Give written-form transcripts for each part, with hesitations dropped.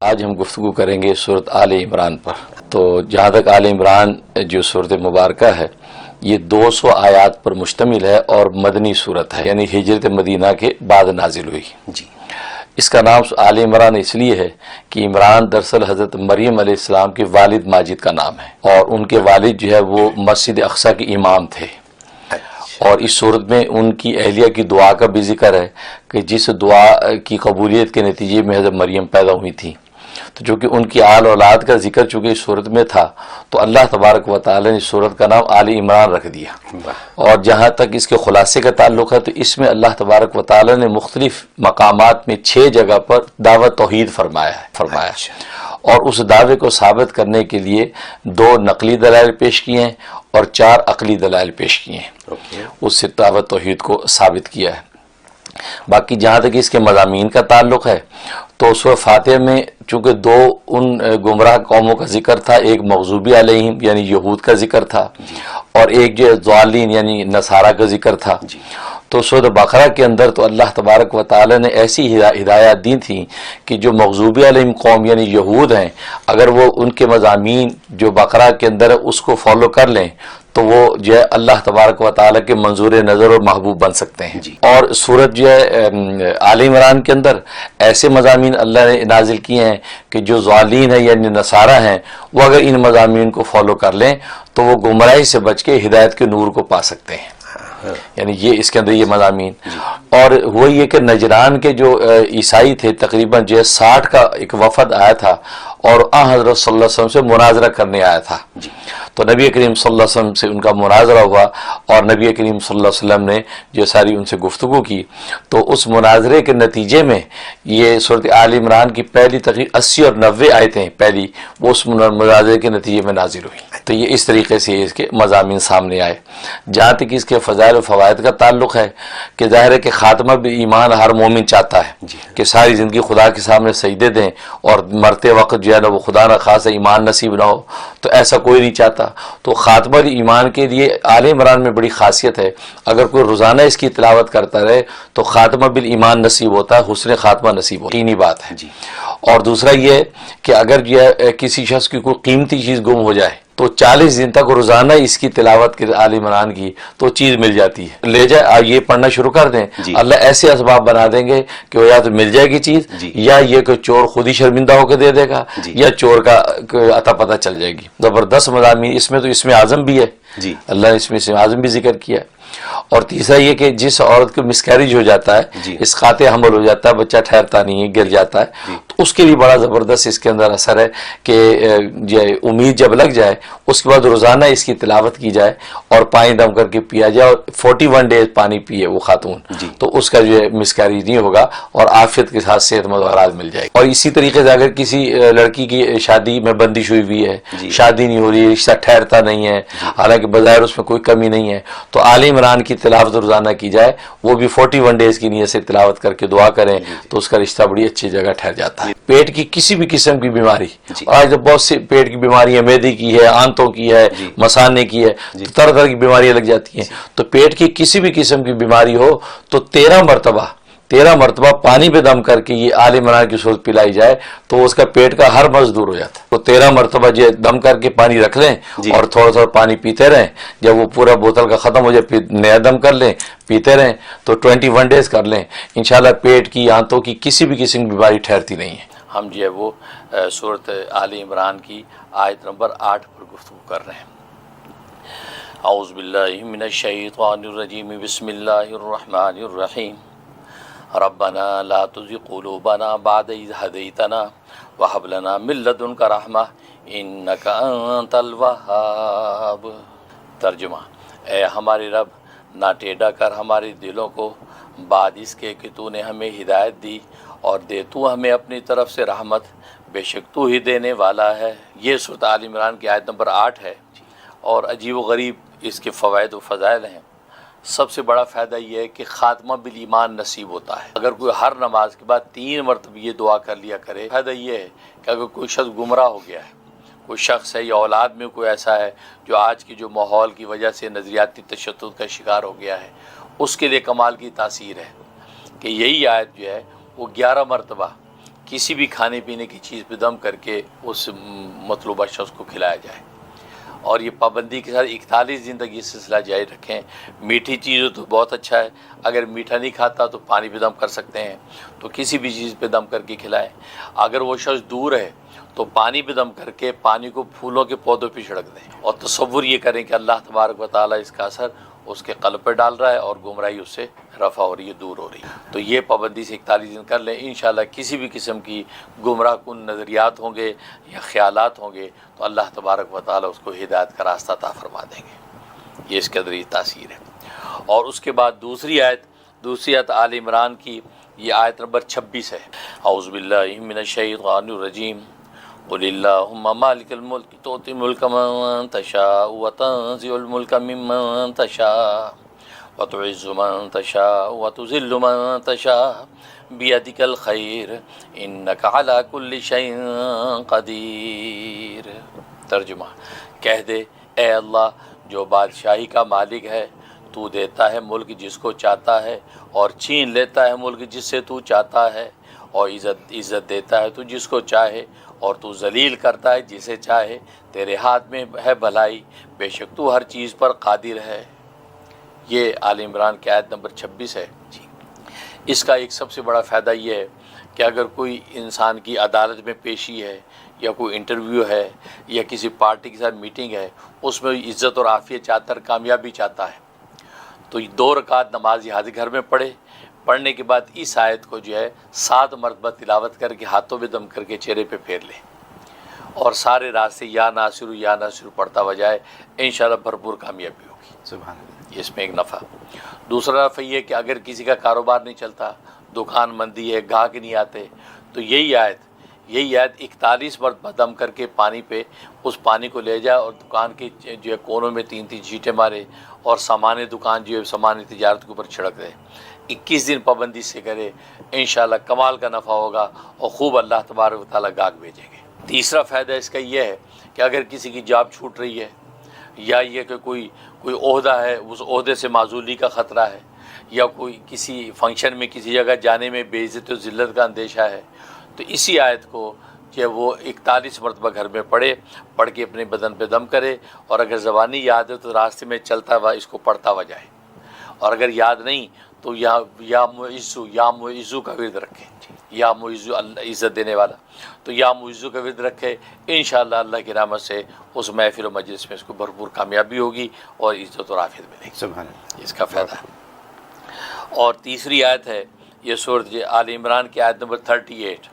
آج ہم گفتگو کریں گے سورت آل عمران پر۔ تو جہاں تک آل عمران جو سورت مبارکہ ہے یہ 200 آیات پر مشتمل ہے اور مدنی سورت ہے، یعنی ہجرت مدینہ کے بعد نازل ہوئی۔ اس کا نام آل عمران اس لیے ہے کہ عمران دراصل حضرت مریم علیہ السلام کے والد ماجد کا نام ہے، اور ان کے والد جو ہے وہ مسجد اقصی کے امام تھے۔ اور اس صورت میں ان کی اہلیہ کی دعا کا بھی ذکر ہے کہ جس دعا کی قبولیت کے نتیجے میں حضرت مریم پیدا ہوئی تھی۔ تو جو کہ ان کی آل اولاد کا ذکر چونکہ اس صورت میں تھا تو اللہ تبارک و تعالی نے اس صورت کا نام آل عمران رکھ دیا۔ اور جہاں تک اس کے خلاصے کا تعلق ہے تو اس میں اللہ تبارک و تعالی نے مختلف مقامات میں 6 جگہ پر دعوت توحید فرمایا اور اس دعوے کو ثابت کرنے کے لیے 2 نقلی دلائل پیش کیے ہیں اور 4 عقلی دلائل پیش کیے ہیں۔ اس سے دعوت توحید کو ثابت کیا ہے۔ باقی جہاں تک اس کے مضامین کا تعلق ہے تو سورہ فاتحہ میں چونکہ 2 ان گمراہ قوموں کا ذکر تھا، ایک مغضوبی علیہم یعنی یہود کا ذکر تھا اور ایک جو ضالین یعنی نصارہ کا ذکر تھا۔ تو سورہ بقرہ کے اندر تو اللہ تبارک و تعالی نے ایسی ہدایات دی تھیں کہ جو مغضوبی علیہم قوم یعنی یہود ہیں، اگر وہ ان کے مضامین جو بقرہ کے اندر ہے اس کو فالو کر لیں تو وہ جو ہے اللہ تبارک و تعالی کے منظور نظر اور محبوب بن سکتے ہیں۔ اور سورت جو ہے آل عمران کے اندر ایسے مضامین اللہ نے نازل کیے ہیں کہ جو ضالین ہیں یعنی نصارہ ہیں وہ اگر ان مضامین کو فالو کر لیں تو وہ گمراہی سے بچ کے ہدایت کے نور کو پا سکتے ہیں۔ یعنی یہ اس کے اندر یہ مضامین، اور وہ یہ کہ نجران کے جو عیسائی تھے تقریباً جو ہے 60 کا ایک وفد آیا تھا اور حضرت صلی اللہ علیہ وسلم سے مناظرہ کرنے آیا تھا۔ تو نبی کریم صلی اللہ علیہ وسلم سے ان کا مناظرہ ہوا اور نبی کریم صلی اللہ علیہ وسلم نے جو ساری ان سے گفتگو کی، تو اس مناظرے کے نتیجے میں یہ صورت آل عمران کی پہلی تقریباً 80 اور 90 آیتیں پہلی وہ اس مناظرے کے نتیجے میں نازل ہوئی۔ تو یہ اس طریقے سے اس کے مضامین سامنے آئے۔ جہاں تک اس کے فضائل و فوائد کا تعلق ہے کہ ظاہر ہے کہ خاتمہ بھی ایمان ہر مومن چاہتا ہے کہ ساری زندگی خدا کے سامنے سجدے دیں اور مرتے وقت جو ہے نا وہ خدا نہ خاصا ایمان نصیب نہ ہو، تو ایسا کوئی نہیں چاہتا۔ تو خاتمہ ایمان کے لیے آل عمران میں بڑی خاصیت ہے، اگر کوئی روزانہ اس کی تلاوت کرتا رہے تو خاتمہ بالایمان نصیب ہوتا ہے، حسن خاتمہ نصیب ہوتا ہے۔ یقینی بات ہے۔ اور دوسرا یہ کہ اگر یہ کسی شخص کی کوئی قیمتی چیز گم ہو جائے تو 40 دن تک روزانہ اس کی تلاوت کے آل عمران کی تو چیز مل جاتی ہے، لے جائے آپ یہ پڑھنا شروع کر دیں، اللہ ایسے اسباب بنا دیں گے کہ وہ یا تو مل جائے گی چیز یا یہ کہ چور خود ہی شرمندہ ہو کے دے دے گا یا چور کا عطا پتہ چل جائے گی۔ زبردست مضامین اس میں، تو اسم اعظم بھی ہے، اللہ نے اس میں اسم اعظم بھی ذکر کیا ہے۔ اور تیسرا یہ کہ جس عورت کو مسکیریج ہو جاتا ہے، اسقاط حمل ہو جاتا ہے، بچہ ٹھہرتا نہیں ہے، گر جاتا ہے، تو اس کے لیے بڑا زبردست اس کے اندر اثر ہے کہ امید جب لگ جائے اس کے بعد روزانہ اس کی تلاوت کی جائے اور پانی دم کر کے پیا جائے اور 41 ڈیز پانی پیے وہ خاتون، تو اس کا جو ہے مسکیریج نہیں ہوگا اور عافیت کے ساتھ صحت مند اولاد مل جائے گی۔ اور اسی طریقے سے اگر کسی لڑکی کی شادی میں بندش ہوئی ہے، شادی نہیں ہو رہی، رشتہ ٹھہرتا نہیں ہے، حالانکہ بظاہر اس میں کوئی کمی نہیں ہے، تو آل عمران کی تلاوت روزانہ کی جائے، وہ بھی 41 ڈیز کی نیت سے تلاوت کر کے دعا کریں تو اس کا رشتہ بڑی اچھی جگہ ٹھہر جاتا ہے۔ پیٹ کی کسی بھی قسم کی بیماری، آج بہت سی پیٹ کی بیماریاں معدے کی ہے، آنتوں کی ہے، مثانے کی ہے، طرح طرح کی بیماریاں لگ جاتی ہیں، تو پیٹ کی کسی بھی قسم کی بیماری ہو تو 13 مرتبہ پانی پہ دم کر کے یہ آل عمران کی صورت پلائی جائے تو اس کا پیٹ کا ہر مرض دور ہو جاتا ہے۔ تو 13 مرتبہ جو دم کر کے پانی رکھ لیں اور تھوڑا تھوڑا پانی پیتے رہیں، جب وہ پورا بوتل کا ختم ہو جائے پھر نیا دم کر لیں، پیتے رہیں، تو 21 ڈیز کر لیں، انشاءاللہ پیٹ کی، آنتوں کی کسی بھی قسم کی بیماری ٹھہرتی نہیں ہے۔ ہم جو ہے وہ سورت آل عمران کی آیت نمبر 8 پر گفتگو کر رہے ہیں۔ اعوذ باللہ من الشیطان الرجیم، بسم اللہ الرحمن الرحیم، ربنا لا تزغ قلوبنا بعد اذ ہدیتنا وہب لنا من لدنک رحمہ انک انت الوہاب۔ ترجمہ: اے ہمارے رب، نہ ٹیڑھا کر ہمارے دلوں کو بعد اس کے کہ تو نے ہمیں ہدایت دی اور دے تو ہمیں اپنی طرف سے رحمت، بے شک تو ہی دینے والا ہے۔ یہ سورۃ آل عمران کی آیت نمبر 8 ہے اور عجیب و غریب اس کے فوائد و فضائل ہیں۔ سب سے بڑا فائدہ یہ ہے کہ خاتمہ بالایمان نصیب ہوتا ہے۔ اگر کوئی ہر نماز کے بعد 3 مرتبہ یہ دعا کر لیا کرے، فائدہ یہ ہے کہ اگر کوئی شخص گمراہ ہو گیا ہے، کوئی شخص ہے یا اولاد میں کوئی ایسا ہے جو آج کی جو ماحول کی وجہ سے نظریاتی تشدد کا شکار ہو گیا ہے، اس کے لیے کمال کی تاثیر ہے کہ یہی آیت جو ہے وہ 11 مرتبہ کسی بھی کھانے پینے کی چیز پہ دم کر کے اس مطلوبہ شخص کو کھلایا جائے، اور یہ پابندی کے ساتھ 41 دن تک یہ سلسلہ جاری رکھیں۔ میٹھی چیزوں تو بہت اچھا ہے، اگر میٹھا نہیں کھاتا تو پانی پہ دم کر سکتے ہیں، تو کسی بھی چیز پہ دم کر کے کھلائیں۔ اگر وہ شخص دور ہے تو پانی پہ دم کر کے پانی کو پھولوں کے پودوں پہ چھڑک دیں، اور تصور یہ کریں کہ اللہ تبارک و تعالیٰ اس کا اثر اس کے قلب پہ ڈال رہا ہے اور گمراہی اس سے رفع ہو رہی ہے، دور ہو رہی ہے۔ تو یہ پابندی سے 41 دن کر لیں، انشاءاللہ کسی بھی قسم کی گمراہ کن نظریات ہوں گے یا خیالات ہوں گے تو اللہ تبارک و تعالیٰ اس کو ہدایت کا راستہ عطا فرما دیں گے۔ یہ اس قدر یہ تاثیر ہے۔ اور اس کے بعد دوسری آیت آل عمران کی، یہ آیت نمبر 26 ہے۔ اعوذ باللہ من الشیطان الرجیم، قل اللہم مالک الملک تؤتی الملک من تشاء وتنزع الملک ممن تشاء وتعز من تشاء وتذل من تشاء بیدک الخیر انک علی کل شیء قدیر۔ ترجمہ، کہہ دے اے اللہ جو بادشاہی کا مالک ہے، تو دیتا ہے ملک جس کو چاہتا ہے اور چھین لیتا ہے ملک جس سے تو چاہتا ہے، اور عزت دیتا ہے تو جس کو چاہے اور تو ذلیل کرتا ہے جسے چاہے، تیرے ہاتھ میں ہے بھلائی، بے شک تو ہر چیز پر قادر ہے۔ یہ آل عمران کی آیت نمبر 26 ہے جی۔ اس کا ایک سب سے بڑا فائدہ یہ ہے کہ اگر کوئی انسان کی عدالت میں پیشی ہے یا کوئی انٹرویو ہے یا کسی پارٹی کے ساتھ میٹنگ ہے، اس میں عزت اور عافیت چاہتا ہے، کامیابی چاہتا ہے، تو 2 رکعت نماز یہاں گھر میں پڑھنے کے بعد اس آیت کو جو ہے 7 مرتبہ تلاوت کر کے ہاتھوں میں دم کر کے چہرے پہ پھیر لے، اور سارے راستے یا ناصر پڑھتا ہوا جائے، انشاءاللہ بھرپور کامیابی ہوگی۔ سبحان اللہ۔ اس میں ایک نفع۔ دوسرا نفع یہ کہ اگر کسی کا کاروبار نہیں چلتا، دکان مندی ہے، گاہک نہیں آتے، تو یہی آیت 41 مرتبہ دم کر کے پانی پہ اس پانی کو لے جائے اور دکان کے جو ہے کونوں میں 3 چھینٹے مارے، اور سامان دکان جو ہے سامان تجارت کے اوپر چھڑک دے۔ 21 دن پابندی سے کرے، انشاءاللہ کمال کا نفع ہوگا اور خوب اللہ تبارک و تعالیٰ گاہک بھیجیں گے۔ تیسرا فائدہ اس کا یہ ہے کہ اگر کسی کی جاب چھوٹ رہی ہے، یا یہ کہ کوئی عہدہ ہے، اس عہدے سے معزولی کا خطرہ ہے، یا کوئی کسی فنکشن میں کسی جگہ جانے میں بے عزت و ذلت کا اندیشہ ہے، تو اسی آیت کو کہ وہ 41 مرتبہ گھر میں پڑھ کے اپنے بدن پہ دم کرے، اور اگر زبانی یاد ہے تو راستے میں چلتا ہوا اس کو پڑھتا ہوا جائے، اور اگر یاد نہیں تو یا معزو کا ورد رکھے، یا معزو اللہ عزت دینے والا، تو یا معزو کا ورد رکھے، انشاءاللہ اللہ کی رحمت سے اس محفل و مجلس میں اس کو بھرپور کامیابی ہوگی اور عزت و عافیت ملے گی۔ سبحان اللہ۔ اس کا فائدہ ہے۔ اور تیسری آیت ہے یہ سورۃ آل عمران کی آیت نمبر 38،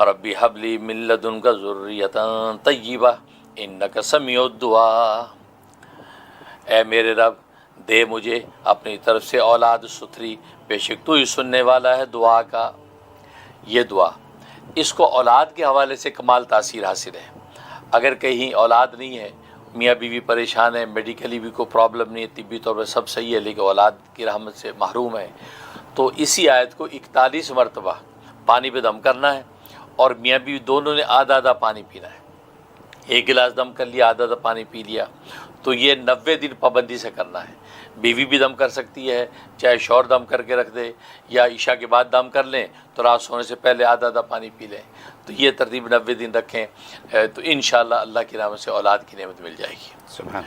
ربی حب لی من لدنک ذریۃ طیبہ انک سمیع الدعاء، اے میرے رب دے مجھے اپنی طرف سے اولاد ستھری، بے شک تو ہی سننے والا ہے دعا کا۔ یہ دعا، اس کو اولاد کے حوالے سے کمال تاثیر حاصل ہے۔ اگر کہیں اولاد نہیں ہے، میاں بیوی پریشان ہے، میڈیکلی بھی کوئی پرابلم نہیں ہے، طبی طور پر سب صحیح ہے، لیکن اولاد کی رحمت سے محروم ہے، تو اسی آیت کو 41 مرتبہ پانی پہ دم کرنا ہے، اور میاں بیوی دونوں نے آدھا پانی پینا ہے۔ 1 گلاس دم کر لیا، آدھا پانی پی لیا، تو یہ 90 دن پابندی سے کرنا ہے۔ بیوی بھی دم کر سکتی ہے، چاہے شوہر دم کر کے رکھ دے، یا عشاء کے بعد دم کر لیں تو رات سونے سے پہلے آدھا پانی پی لیں، تو یہ ترتیب 90 دن رکھیں، تو انشاءاللہ اللہ کی رحمت سے اولاد کی نعمت مل جائے گی۔ سبحان۔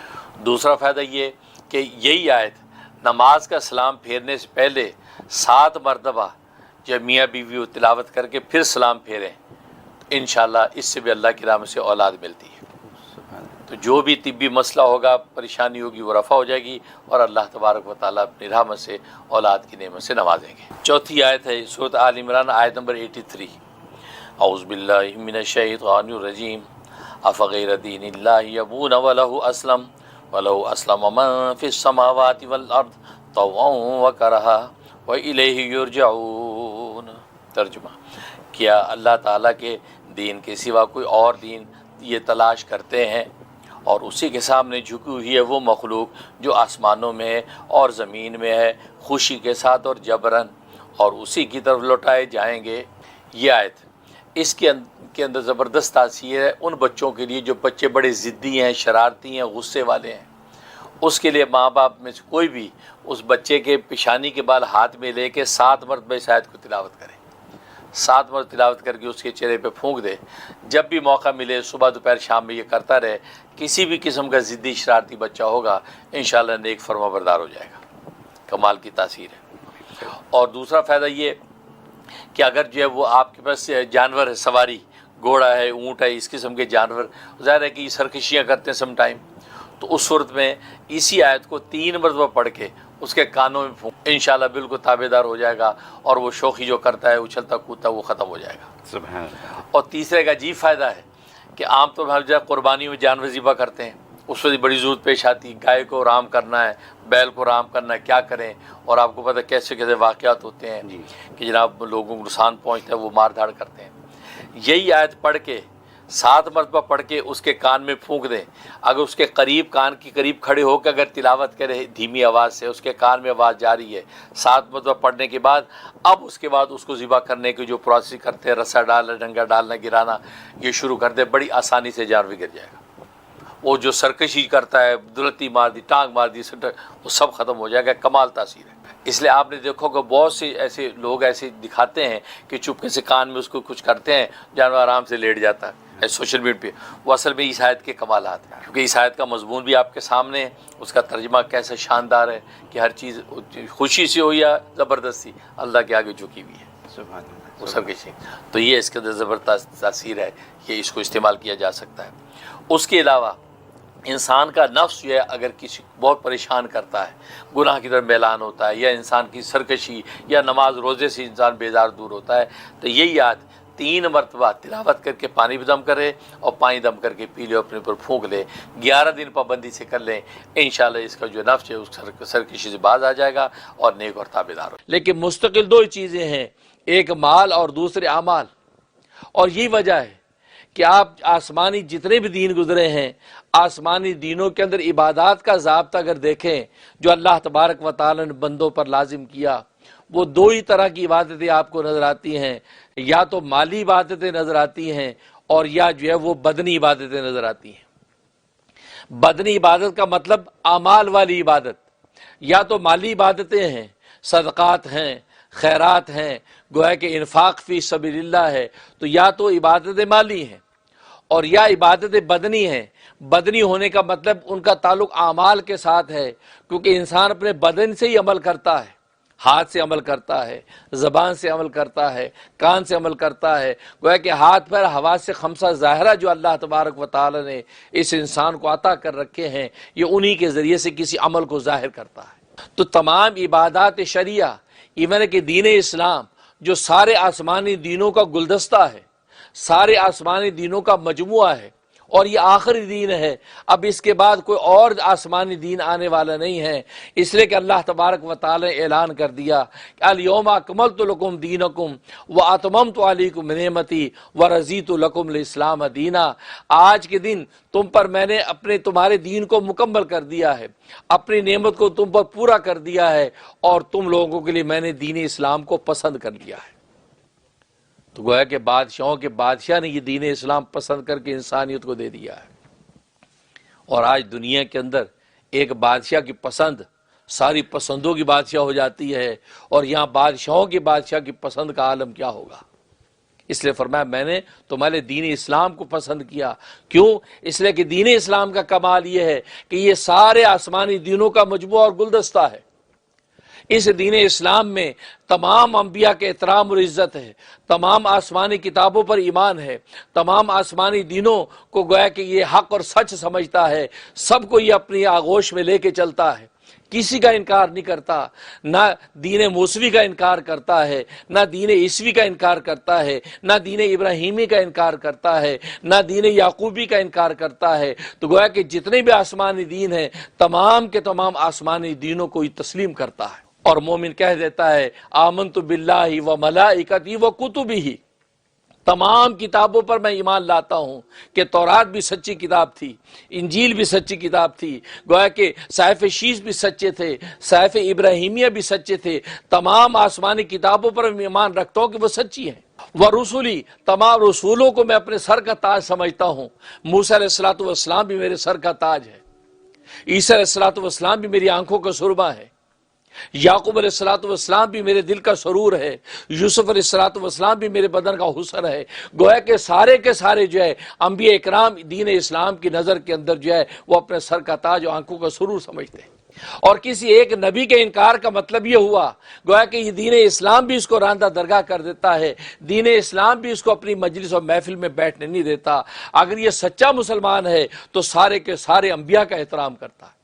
دوسرا فائدہ یہ کہ یہی آیت نماز کا سلام پھیرنے سے پہلے 7 مرتبہ جب میاں بیوی وہ تلاوت کر کے پھر سلام پھیریں، تو انشاءاللہ اس سے بھی اللہ کی رحمت سے اولاد ملتی ہے۔ تو جو بھی طبی مسئلہ ہوگا، پریشانی ہوگی، وہ رفع ہو جائے گی، اور اللہ تبارک و تعالیٰ اپنی رحمت سے اولاد کی نعمت سے نوازیں گے۔ چوتھی آیت ہے سورۃ آل عمران، آیت نمبر 83، اعوذ باللہ من الشیطان الرجیم، افغیر دین اللہ یبغون وَلَهُ أَسْلَمَ مَن فِي السَّمَاوَاتِ وَالْأَرْضِ طَوْعًا وَكَرْهًا وَإِلَيْهِ يُرْجَعُونَ۔ ترجمہ، کیا اللہ تعالیٰ کے دین کے سوا کوئی اور دین یہ تلاش کرتے ہیں، اور اسی کے سامنے جھکی ہوئی ہے وہ مخلوق جو آسمانوں میں ہے اور زمین میں ہے، خوشی کے ساتھ اور جبراً، اور اسی کی طرف لوٹائے جائیں گے۔ یہ آیت، اس کے اندر زبردست تاثیر ہے ان بچوں کے لیے جو بچے بڑے ضدی ہیں، شرارتی ہیں، غصے والے ہیں۔ اس کے لیے ماں باپ میں سے کوئی بھی اس بچے کے پیشانی کے بال ہاتھ میں لے کے 7 مرتبہ اس آیت کو تلاوت کرے، 7 مرتبہ تلاوت کر کے اس کے چہرے پہ پھونک دے. جب بھی موقع ملے صبح دوپہر شام میں یہ کرتا رہے. کسی بھی قسم کا ضدی شرارتی بچہ ہوگا انشاءاللہ نیک فرما بردار ہو جائے گا. کمال کی تاثیر ہے. اور دوسرا فائدہ یہ کہ اگر جو ہے وہ آپ کے پاس جانور ہے، سواری گھوڑا ہے، اونٹ ہے، اس قسم کے جانور، ظاہر ہے کہ یہ سرکشیاں کرتے ہیں سم ٹائم، تو اس صورت میں اسی آیت کو 3 مرتبہ پڑھ کے اس کے کانوں میں پھونک، انشاءاللہ بالکل تابع دار ہو جائے گا اور وہ شوخی جو کرتا ہے، اچھلتا کودتا، وہ ختم ہو جائے گا. سبحان اللہ. اور تیسرے کا عجیب فائدہ ہے کہ عام طور پر ہم جب قربانی میں جانور ذبح کرتے ہیں اس وقت بڑی ضرورت پیش آتی، گائے کو رام کرنا ہے، بیل کو رام کرنا ہے، کیا کریں. اور آپ کو پتہ کیسے کیسے واقعات ہوتے ہیں کہ جناب لوگوں کو نقصان پہنچتا ہے، وہ مار دھاڑ کرتے ہیں. یہی آیت پڑھ کے 7 مرتبہ پڑھ کے اس کے کان میں پھونک دیں. اگر اس کے قریب، کان کے قریب کھڑے ہو کے اگر تلاوت کرے دھیمی آواز سے، اس کے کان میں آواز جاری ہے 7 مرتبہ پڑھنے کے بعد، اب اس کے بعد اس کو ذبح کرنے کی جو پروسیس کرتے ہیں، رسا ڈالنا، ڈنگا ڈالنا، گرانا، یہ شروع کر دے، بڑی آسانی سے جانور گر جائے گا. وہ جو سرکشی کرتا ہے، دلتی مار دی، ٹانگ مار دی، وہ سب ختم ہو جائے گا. کمال تاثیر ہے. اس لیے آپ نے دیکھو کہ بہت سے ایسے لوگ ایسے دکھاتے ہیں کہ چپکے سے کان میں اس کو کچھ کرتے ہیں، جانور آرام سے لیٹ جاتا ہے سوشل میڈیا پہ. وہ اصل میں اس آیت کے کمالات ہیں، کیونکہ اس آیت کا مضمون بھی آپ کے سامنے ہے، اس کا ترجمہ کیسا شاندار ہے کہ ہر چیز خوشی سے ہو یا زبردستی اللہ کے آگے جھکی ہوئی ہے. سبحان اللہ. وہ سب کچھ. تو یہ اس کے اندر زبردست تاثیر ہے کہ اس کو استعمال کیا جا سکتا ہے. اس کے علاوہ انسان کا نفس جو ہے اگر کسی بہت پریشان کرتا ہے، گناہ کی طرف میلان ہوتا ہے، یا انسان کی سرکشی یا نماز روزے سے انسان بیزار دور ہوتا ہے، تو یہی یاد 3 مرتبہ تلاوت کر کے پانی بھی دم کرے اور پانی دم کر کے پی لے، اپنے اوپر پھونک لے. 11 دن پابندی سے کر لیں، انشاءاللہ اس کا جو نفس ہے اس سرکشی سے باز آ جائے گا اور نیک اور تابعدار ہو. لیکن مستقل 2 چیزیں ہیں، ایک مال اور دوسرے اعمال. اور یہی وجہ ہے کہ آپ آسمانی جتنے بھی دین گزرے ہیں، آسمانی دینوں کے اندر عبادات کا ضابطہ اگر دیکھیں جو اللہ تبارک و تعالی نے بندوں پر لازم کیا، وہ 2 ہی طرح کی عبادتیں آپ کو نظر آتی ہیں. یا تو مالی عبادتیں نظر آتی ہیں اور یا جو ہے وہ بدنی عبادتیں نظر آتی ہیں. بدنی عبادت کا مطلب اعمال والی عبادت، یا تو مالی عبادتیں ہیں، صدقات ہیں، خیرات ہیں، گویا کہ انفاق فی سبیل اللہ ہے، تو یا تو عبادت مالی ہیں، اور یا عبادت بدنی ہیں. بدنی ہونے کا مطلب ان کا تعلق اعمال کے ساتھ ہے، کیونکہ انسان اپنے بدن سے ہی عمل کرتا ہے، ہاتھ سے عمل کرتا ہے، زبان سے عمل کرتا ہے، کان سے عمل کرتا ہے. گویا کہ ہاتھ پر حواس خمسہ ظاہرہ جو اللہ تبارک و تعالی نے اس انسان کو عطا کر رکھے ہیں، یہ انہی کے ذریعے سے کسی عمل کو ظاہر کرتا ہے. تو تمام عبادات شریعہ، ایون کہ دین اسلام جو سارے آسمانی دینوں کا گلدستہ ہے، سارے آسمانی دینوں کا مجموعہ ہے، اور یہ آخری دین ہے. اب اس کے بعد کوئی اور آسمانی دین آنے والا نہیں ہے، اس لیے کہ اللہ تبارک و تعالی نے اعلان کر دیا کہ الیوم اکملت لکم دینکم واتممت علیکم نعمتی ورضیت لکم الاسلام دینا. آج کے دن تم پر میں نے تمہارے دین کو مکمل کر دیا ہے، اپنی نعمت کو تم پر پورا کر دیا ہے، اور تم لوگوں کے لیے میں نے دین اسلام کو پسند کر لیا ہے. تو گویا کہ بادشاہوں کے بادشاہ نے یہ دین اسلام پسند کر کے انسانیت کو دے دیا ہے. اور آج دنیا کے اندر ایک بادشاہ کی پسند ساری پسندوں کی بادشاہ ہو جاتی ہے، اور یہاں بادشاہوں کی بادشاہ کی پسند کا عالم کیا ہوگا. اس لیے فرمایا میں نے تمہارے دین اسلام کو پسند کیا. کیوں؟ اس لیے کہ دین اسلام کا کمال یہ ہے کہ یہ سارے آسمانی دینوں کا مجموعہ اور گلدستہ ہے. اس دین اسلام میں تمام انبیاء کے احترام اور عزت ہے، تمام آسمانی کتابوں پر ایمان ہے، تمام آسمانی دینوں کو گویا کہ یہ حق اور سچ سمجھتا ہے، سب کو یہ اپنی آغوش میں لے کے چلتا ہے، کسی کا انکار نہیں کرتا. نہ دین موسوی کا انکار کرتا ہے، نہ دین عیسوی کا انکار کرتا ہے، نہ دین ابراہیمی کا انکار کرتا ہے، نہ دین یعقوبی کا انکار کرتا ہے. تو گویا کہ جتنے بھی آسمانی دین ہیں تمام کے تمام آسمانی دینوں کو یہ تسلیم کرتا ہے. اور مومن کہہ دیتا ہے آمنت باللہ و ملائکتی و کتبہ، تمام کتابوں پر میں ایمان لاتا ہوں کہ تورات بھی سچی کتاب تھی، انجیل بھی سچی کتاب تھی، گویا کہ صحائف شیش بھی سچے تھے، صحائف ابراہیمیہ بھی سچے تھے. تمام آسمانی کتابوں پر میں ایمان رکھتا ہوں کہ وہ سچی ہیں. ورسولی، تمام رسولوں کو میں اپنے سر کا تاج سمجھتا ہوں. موسیٰ علیہ الصلوۃ والسلام بھی میرے سر کا تاج ہے، عیسیٰ علیہ الصلوۃ والسلام بھی میری آنکھوں کا سرما ہے. یعقوب علیہ الصلوۃ والسلام بھی میرے دل کا سرور ہے، یوسف علیہ الصلوۃ والسلام بھی میرے بدن کا حسن ہے۔ گویا کہ سارے کے سارے جو ہے انبیاء اکرام دین اسلام کی نظر کے اندر جو ہے وہ اپنے سر کا تاج اور آنکھوں کا سرور سمجھتے ہیں، اور کسی ایک نبی کے انکار کا مطلب یہ ہوا گویا کہ یہ دین اسلام بھی اس کو راندہ درگاہ کر دیتا ہے، دین اسلام بھی اس کو اپنی مجلس اور محفل میں بیٹھنے نہیں دیتا۔ اگر یہ سچا مسلمان ہے تو سارے کے سارے انبیاء کا احترام کرتا ہے۔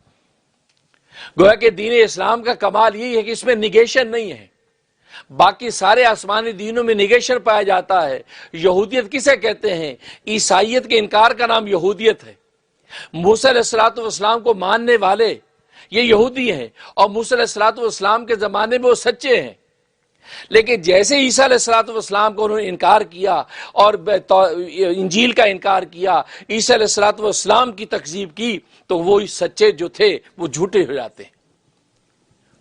گویا کہ دین اسلام کا کمال یہی ہے کہ اس میں نگیشن نہیں ہے، باقی سارے آسمانی دینوں میں نگیشن پایا جاتا ہے۔ یہودیت کسے کہتے ہیں؟ عیسائیت کے انکار کا نام یہودیت ہے۔ موسیٰ علیہ الصلوۃ والسلام کو ماننے والے یہ یہودی ہیں، اور موسیٰ علیہ الصلوۃ والسلام کے زمانے میں وہ سچے ہیں، لیکن جیسے عیسیٰ علیہ الصلوۃ والسلام کو انہوں نے انکار کیا اور انجیل کا انکار کیا، عیسیٰ علیہ الصلوۃ والسلام کی تکذیب کی، تو وہ سچے جو تھے وہ جھوٹے ہو جاتے ہیں،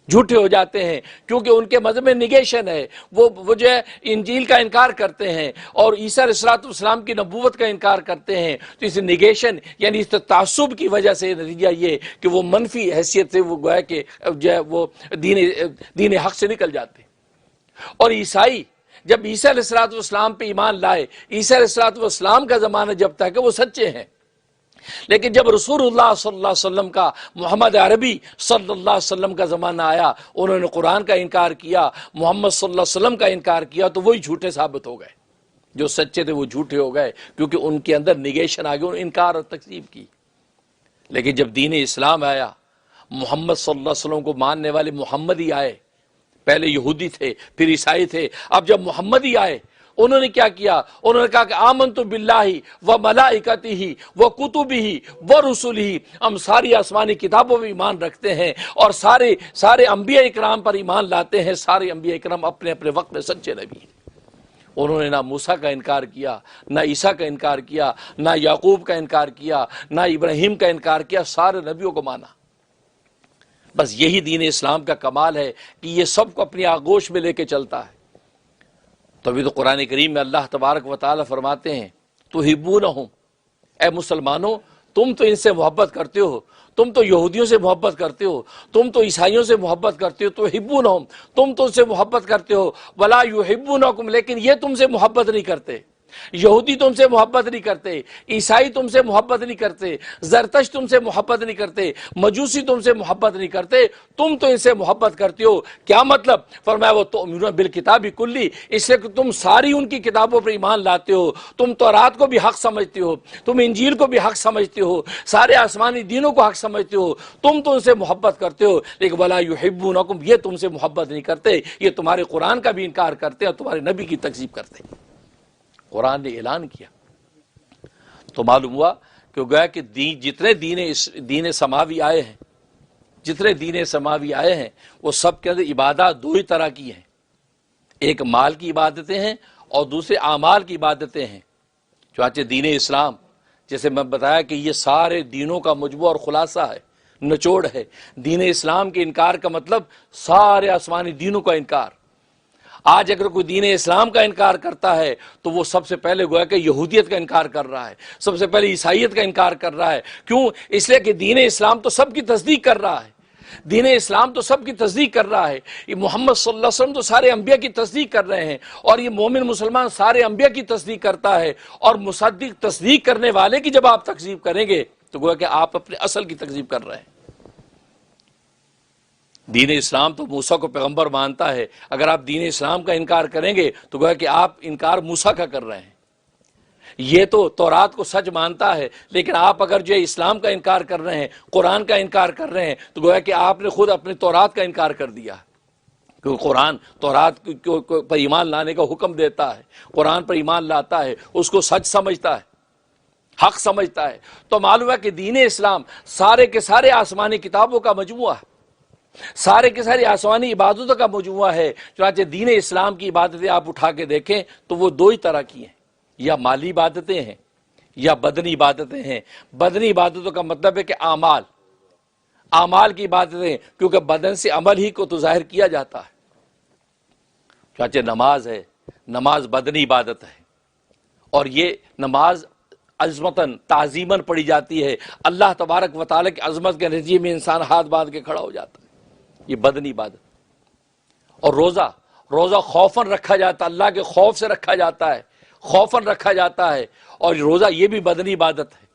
جھوٹے ہو جاتے ہیں، کیونکہ ان کے مذہب میں نگیشن ہے۔ وہ جو ہے انجیل کا انکار کرتے ہیں اور عیسیٰ علیہ الصلوۃ والسلام کی نبوت کا انکار کرتے ہیں، تو اس نگیشن یعنی اس تعصب کی وجہ سے نتیجہ یہ کہ وہ منفی حیثیت سے وہ گویا کہ جو ہے وہ دین حق سے نکل جاتے ہیں۔ اور عیسائی جب عیسیٰ علیہ الصلوۃ والسلام پہ ایمان لائے، عیسیٰ علیہ الصلوۃ والسلام کا زمانہ جب تک کہ وہ سچے ہیں، لیکن جب رسول اللہ صلی اللہ علیہ وسلم کا، محمد عربی صلی اللہ علیہ وسلم کا زمانہ آیا، انہوں نے قرآن کا انکار کیا، محمد صلی اللہ علیہ وسلم کا انکار کیا، تو وہی جھوٹے ثابت ہو گئے۔ جو سچے تھے وہ جھوٹے ہو گئے، کیونکہ ان کے اندر نگیشن آ گئی، انہوں نے انکار اور تکذیب کی۔ لیکن جب دین اسلام آیا، محمد صلی اللہ علیہ وسلم کو ماننے والے محمدی آئے، پہلے یہودی تھے پھر عیسائی تھے، اب جب محمدی آئے انہوں نے کیا کیا؟ انہوں نے کہا کہ آمنت باللہ و ملائکتہ و کتبہ و رسلہ، ہم ساری آسمانی کتابوں پر ایمان رکھتے ہیں اور سارے انبیاء اکرام پر ایمان لاتے ہیں۔ سارے انبیاء اکرام اپنے اپنے وقت میں سچے نبی ہیں۔ انہوں نے نہ موسیٰ کا انکار کیا، نہ عیسیٰ کا انکار کیا، نہ یعقوب کا انکار کیا، نہ ابراہیم کا انکار کیا، سارے نبیوں کو مانا۔ بس یہی دین اسلام کا کمال ہے کہ یہ سب کو اپنی آغوش میں لے کے چلتا ہے۔ تبھی تو قرآن کریم میں اللہ تبارک و تعالی فرماتے ہیں تحبونہم، اے مسلمانوں تم تو ان سے محبت کرتے ہو، تم تو یہودیوں سے محبت کرتے ہو، تم تو عیسائیوں سے محبت کرتے ہو، تحبونہم تم تو ان سے محبت کرتے ہو، ولا یحبونکم لیکن یہ تم سے محبت نہیں کرتے۔ یہودی تم سے محبت نہیں کرتے، عیسائی تم سے محبت نہیں کرتے، زرتشت تم سے محبت نہیں کرتے، مجوسی تم سے محبت نہیں کرتے، تم تو ان سے محبت کرتے ہو۔ کیا مطلب؟ فرمایا وہ تؤمنون بالکتاب کلی، اس لیے کہ تم ساری ان کی کتابوں پر ایمان لاتے ہو، تم تورات کو بھی حق سمجھتے ہو، تم انجیل کو بھی حق سمجھتے ہو، سارے آسمانی دینوں کو حق سمجھتے ہو، تم تو ان سے محبت کرتے ہو، لیکن ولا یحبونکم یہ تم سے محبت نہیں کرتے، یہ تمہارے قرآن کا بھی انکار کرتے ہیں اور تمہارے نبی کی تکذیب کرتے ہیں۔ قرآن نے اعلان کیا تو معلوم ہوا کہ گویا کہ جتنے دین سماوی آئے ہیں، جتنے دین سماوی آئے ہیں وہ سب کے اندر عبادات دو ہی طرح کی ہیں، ایک مال کی عبادتیں ہیں اور دوسرے اعمال کی عبادتیں ہیں۔ چنانچہ دین اسلام جیسے میں بتایا کہ یہ سارے دینوں کا مجموعہ اور خلاصہ ہے، نچوڑ ہے۔ دین اسلام کے انکار کا مطلب سارے آسمانی دینوں کا انکار۔ آج اگر کوئی دین اسلام کا انکار کرتا ہے تو وہ سب سے پہلے گویا کہ یہودیت کا انکار کر رہا ہے، سب سے پہلے عیسائیت کا انکار کر رہا ہے۔ کیوں؟ اس لیے کہ دین اسلام تو سب کی تصدیق کر رہا ہے، دین اسلام تو سب کی تصدیق کر رہا ہے۔ یہ محمد صلی اللہ علیہ وسلم تو سارے انبیاء کی تصدیق کر رہے ہیں، اور یہ مومن مسلمان سارے انبیاء کی تصدیق کرتا ہے، اور مصدق تصدیق کرنے والے کی جب آپ تکذیب کریں گے تو گویا کہ آپ اپنے اصل کی تکذیب کر رہے ہیں۔ دین اسلام تو موسیٰ کو پیغمبر مانتا ہے، اگر آپ دین اسلام کا انکار کریں گے تو گویا کہ آپ انکار موسیٰ کا کر رہے ہیں۔ یہ تو تورات کو سچ مانتا ہے، لیکن آپ اگر جو اسلام کا انکار کر رہے ہیں، قرآن کا انکار کر رہے ہیں، تو گویا کہ آپ نے خود اپنے تورات کا انکار کر دیا، کیونکہ قرآن تورات پر ایمان لانے کا حکم دیتا ہے، قرآن پر ایمان لاتا ہے، اس کو سچ سمجھتا ہے، حق سمجھتا ہے۔ تو معلوم ہے کہ دین اسلام سارے کے سارے آسمانی کتابوں کا مجموعہ ہے، سارے کے سارے آسمانی عبادتوں کا مجموعہ ہے۔ چنانچہ دین اسلام کی عبادتیں آپ اٹھا کے دیکھیں تو وہ دو ہی طرح کی ہیں، یا مالی عبادتیں ہیں یا بدنی عبادتیں ہیں۔ بدنی عبادتوں کا مطلب ہے کہ اعمال کی عبادتیں، کیونکہ بدن سے عمل ہی کو تو ظاہر کیا جاتا ہے۔ چنانچہ نماز ہے، نماز بدنی عبادت ہے، اور یہ نماز عظمتاً تعظیماً پڑھی جاتی ہے۔ اللہ تبارک و تعالیٰ کی عظمت کے نتیجے میں انسان ہاتھ باندھ کے کھڑا ہو جاتا ہے، یہ بدنی عبادت. اور روزہ خوفاً رکھا جاتا ہے, اللہ کے خوف سے رکھا جاتا ہے, خوفاً رکھا جاتا ہے, اور روزہ یہ بھی بدنی عبادت ہے.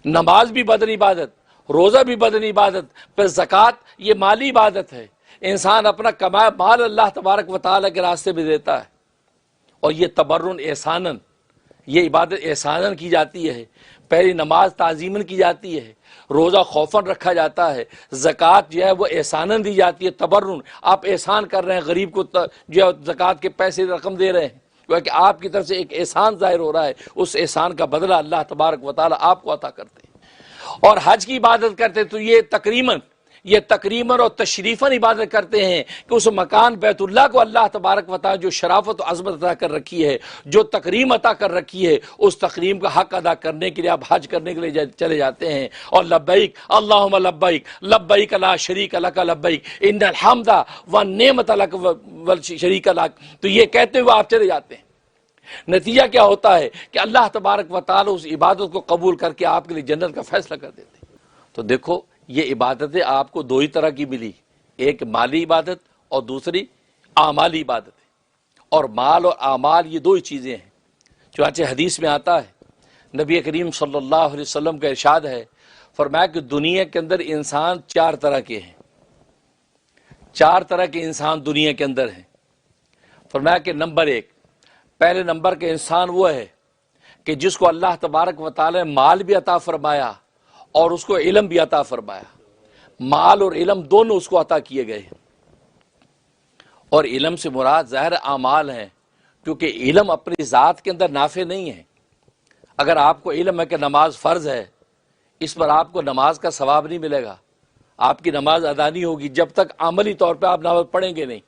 نماز بھی بدنی عبادت, روزہ بھی بدنی عبادت, پھر زکوٰۃ یہ مالی عبادت ہے. انسان اپنا کمایا مال اللہ تبارک و تعالیٰ کے راستے میں دیتا ہے. اور یہ تبرن احساناً, یہ عبادت احساناً کی جاتی ہے. پہلی نماز تعظیماً کی جاتی ہے, روزہ خوفاً رکھا جاتا ہے, زکوٰۃ جو ہے وہ احساناً دی جاتی ہے. تبرن, آپ احسان کر رہے ہیں, غریب کو جو ہے زکوٰۃ کے پیسے رقم دے رہے ہیں, کہ آپ کی طرف سے ایک احسان ظاہر ہو رہا ہے. اس احسان کا بدلہ اللہ تبارک و تعالیٰ آپ کو عطا کرتے ہیں. اور حج کی عبادت کرتے ہیں تو یہ تکریماً اور تشریفاً عبادت کرتے ہیں کہ اس مکان بیت اللہ کو اللہ تبارک و تعالیٰ جو شرافت و عظمت عطا کر رکھی ہے, جو تکریم عطا کر رکھی ہے, اس تکریم کا حق ادا کرنے کے لیے آپ حج کرنے کے لیے چلے جاتے ہیں. اور لبیک اللہم لبیک لبیک لا شریک لک لبیک ان الحمد والنعمت لک والشریک لک, تو یہ کہتے ہوئے آپ چلے جاتے ہیں. نتیجہ کیا ہوتا ہے کہ اللہ تبارک و تعالیٰ اس عبادت کو قبول کر کے آپ کے لیے جنت کا فیصلہ کر دیتے ہیں. تو دیکھو یہ عبادتیں آپ کو دو ہی طرح کی ملی, ایک مالی عبادت اور دوسری اعمالی عبادت. اور مال اور اعمال یہ دو ہی چیزیں ہیں. چنانچہ حدیث میں آتا ہے, نبی کریم صلی اللہ علیہ وسلم کا ارشاد ہے, فرمایا کہ دنیا کے اندر انسان چار طرح کے ہیں, چار طرح کے انسان دنیا کے اندر ہیں. فرمایا کہ نمبر ایک, پہلے نمبر کے انسان وہ ہے کہ جس کو اللہ تبارک و تعالی نے مال بھی عطا فرمایا اور اس کو علم بھی عطا فرمایا. مال اور علم دونوں اس کو عطا کیے گئے. اور علم سے مراد ظاہر اعمال ہیں, کیونکہ علم اپنی ذات کے اندر نافع نہیں ہے. اگر آپ کو علم ہے کہ نماز فرض ہے, اس پر آپ کو نماز کا ثواب نہیں ملے گا, آپ کی نماز ادا نہیں ہوگی جب تک عملی طور پہ آپ نماز پڑھیں گے نہیں.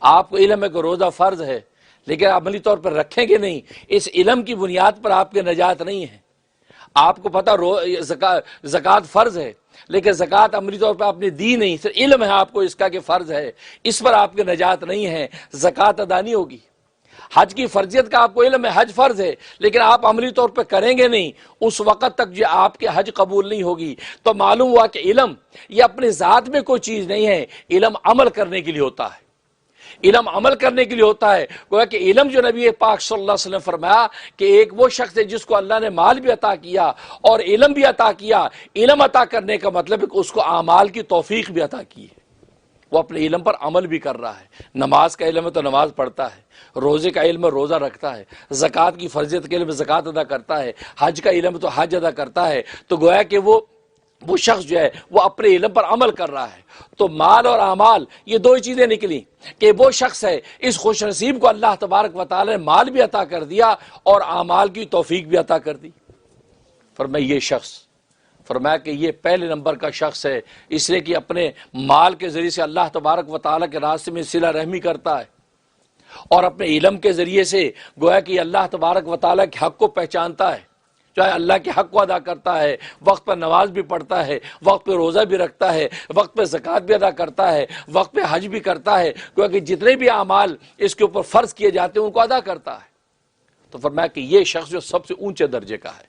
آپ کو علم ہے کہ روزہ فرض ہے, لیکن عملی طور پر رکھیں گے نہیں, اس علم کی بنیاد پر آپ کے نجات نہیں ہے. آپ کو پتا زکوٰۃ فرض ہے, لیکن زکوٰۃ عملی طور پر آپ نے دی نہیں, صرف علم ہے آپ کو اس کا کہ فرض ہے, اس پر آپ کے نجات نہیں ہے, زکوٰۃ ادا نہیں ہوگی. حج کی فرضیت کا آپ کو علم ہے, حج فرض ہے, لیکن آپ عملی طور پر کریں گے نہیں, اس وقت تک جو آپ کے حج قبول نہیں ہوگی. تو معلوم ہوا کہ علم یہ اپنی ذات میں کوئی چیز نہیں ہے, علم عمل کرنے کے لیے ہوتا ہے. علم عمل کرنے کے لیے ہوتا ہے. گویا کہ علم جو نبی پاک صلی اللہ علیہ وسلم فرمایا کہ ایک وہ شخص ہے جس کو اللہ نے مال بھی عطا کیا اور علم بھی عطا کیا. علم عطا کرنے کا مطلب ہے کہ اس کو اعمال کی توفیق بھی عطا کی ہے, وہ اپنے علم پر عمل بھی کر رہا ہے. نماز کا علم ہے تو نماز پڑھتا ہے, روزے کا علم ہے روزہ رکھتا ہے, زکوٰۃ کی فرضیت کے علم ہے زکوٰۃ ادا کرتا ہے, حج کا علم ہے تو حج ادا کرتا ہے. تو گویا کہ وہ شخص جو ہے وہ اپنے علم پر عمل کر رہا ہے. تو مال اور اعمال یہ دو ہی چیزیں نکلی کہ وہ شخص ہے, اس خوش نصیب کو اللہ تبارک و تعالی نے مال بھی عطا کر دیا اور اعمال کی توفیق بھی عطا کر دی. فرمایا یہ شخص, فرمایا کہ یہ پہلے نمبر کا شخص ہے, اس لیے کہ اپنے مال کے ذریعے سے اللہ تبارک و تعالی کے راستے میں صلہ رحمی کرتا ہے, اور اپنے علم کے ذریعے سے گویا کہ اللہ تبارک و تعالی کے حق کو پہچانتا ہے, چاہے اللہ کے حق کو ادا کرتا ہے, وقت پر نماز بھی پڑھتا ہے, وقت پہ روزہ بھی رکھتا ہے, وقت پہ زکوٰۃ بھی ادا کرتا ہے, وقت پہ حج بھی کرتا ہے, کیونکہ جتنے بھی اعمال اس کے اوپر فرض کیے جاتے ہیں ان کو ادا کرتا ہے. تو فرمایا کہ یہ شخص جو سب سے اونچے درجے کا ہے,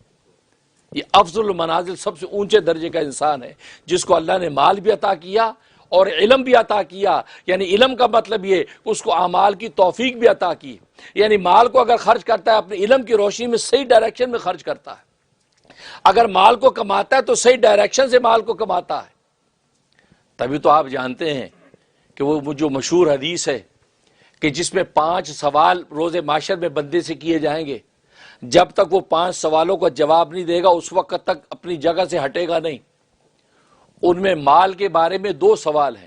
یہ افضل المنازل سب سے اونچے درجے کا انسان ہے, جس کو اللہ نے مال بھی عطا کیا اور علم بھی عطا کیا. یعنی علم کا مطلب یہ اس کو اعمال کی توفیق بھی عطا کی. یعنی مال کو اگر خرچ کرتا ہے اپنے علم کی روشنی میں صحیح ڈائریکشن میں خرچ کرتا ہے. اگر مال کو کماتا ہے تو صحیح ڈائریکشن سے مال کو کماتا ہے. تبھی تو آپ جانتے ہیں کہ وہ جو مشہور حدیث ہے کہ جس میں 5 سوال روز محشر میں بندے سے کیے جائیں گے, جب تک وہ 5 سوالوں کا جواب نہیں دے گا اس وقت تک اپنی جگہ سے ہٹے گا نہیں. ان میں مال کے بارے میں 2 سوال ہیں.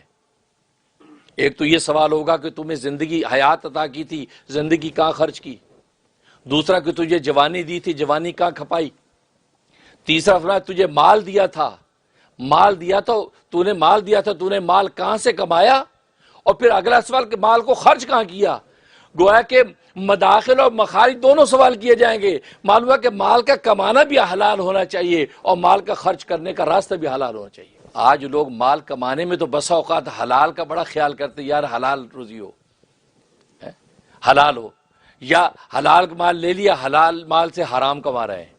ایک تو یہ سوال ہوگا کہ تمہیں زندگی حیات عطا کی تھی, زندگی کہاں خرچ کی. دوسرا کہ تجھے جوانی دی تھی, جوانی کہاں کھپائی. تیسرا فرمایا تجھے مال دیا تھا, مال دیا تو نے مال کہاں سے کمایا. اور پھر اگلا سوال کہ مال کو خرچ کہاں کیا. گویا کہ مداخل اور مخارج دونوں سوال کیے جائیں گے. معلوم ہے کہ مال کا کمانا بھی حلال ہونا چاہیے اور مال کا خرچ کرنے کا راستہ بھی حلال ہونا چاہیے. آج لوگ مال کمانے میں تو بسا اوقات حلال کا بڑا خیال کرتے, یار حلال روزی ہو, حلال ہو, یا حلال مال لے لیا, حلال مال سے حرام کما رہے ہیں.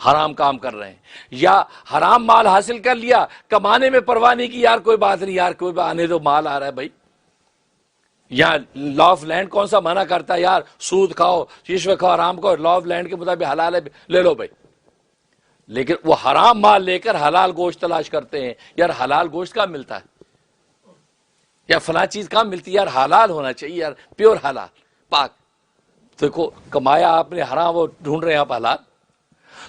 حرام کام کر رہے ہیں، یا حرام مال حاصل کر لیا، کمانے میں پرواہ نہیں کی، یار کوئی بات نہیں، یار کوئی آنے دو، مال آ رہا ہے بھائی. یا لا آف لینڈ کون سا منع کرتا ہے، یار سود کھاؤ، رشوت کھاؤ، حرام کھاؤ، لا آف لینڈ کے مطابق حلال ہے، لے لو بھائی. لیکن وہ حرام مال لے کر حلال گوشت تلاش کرتے ہیں. یار حلال گوشت کہاں ملتا ہے، یا فلاں چیز کہاں ملتی ہے، یار حلال ہونا چاہیے، یار پیور حلال پاک. دیکھو کمایا آپ نے حرام، وہ ڈھونڈ رہے ہیں آپ حلال.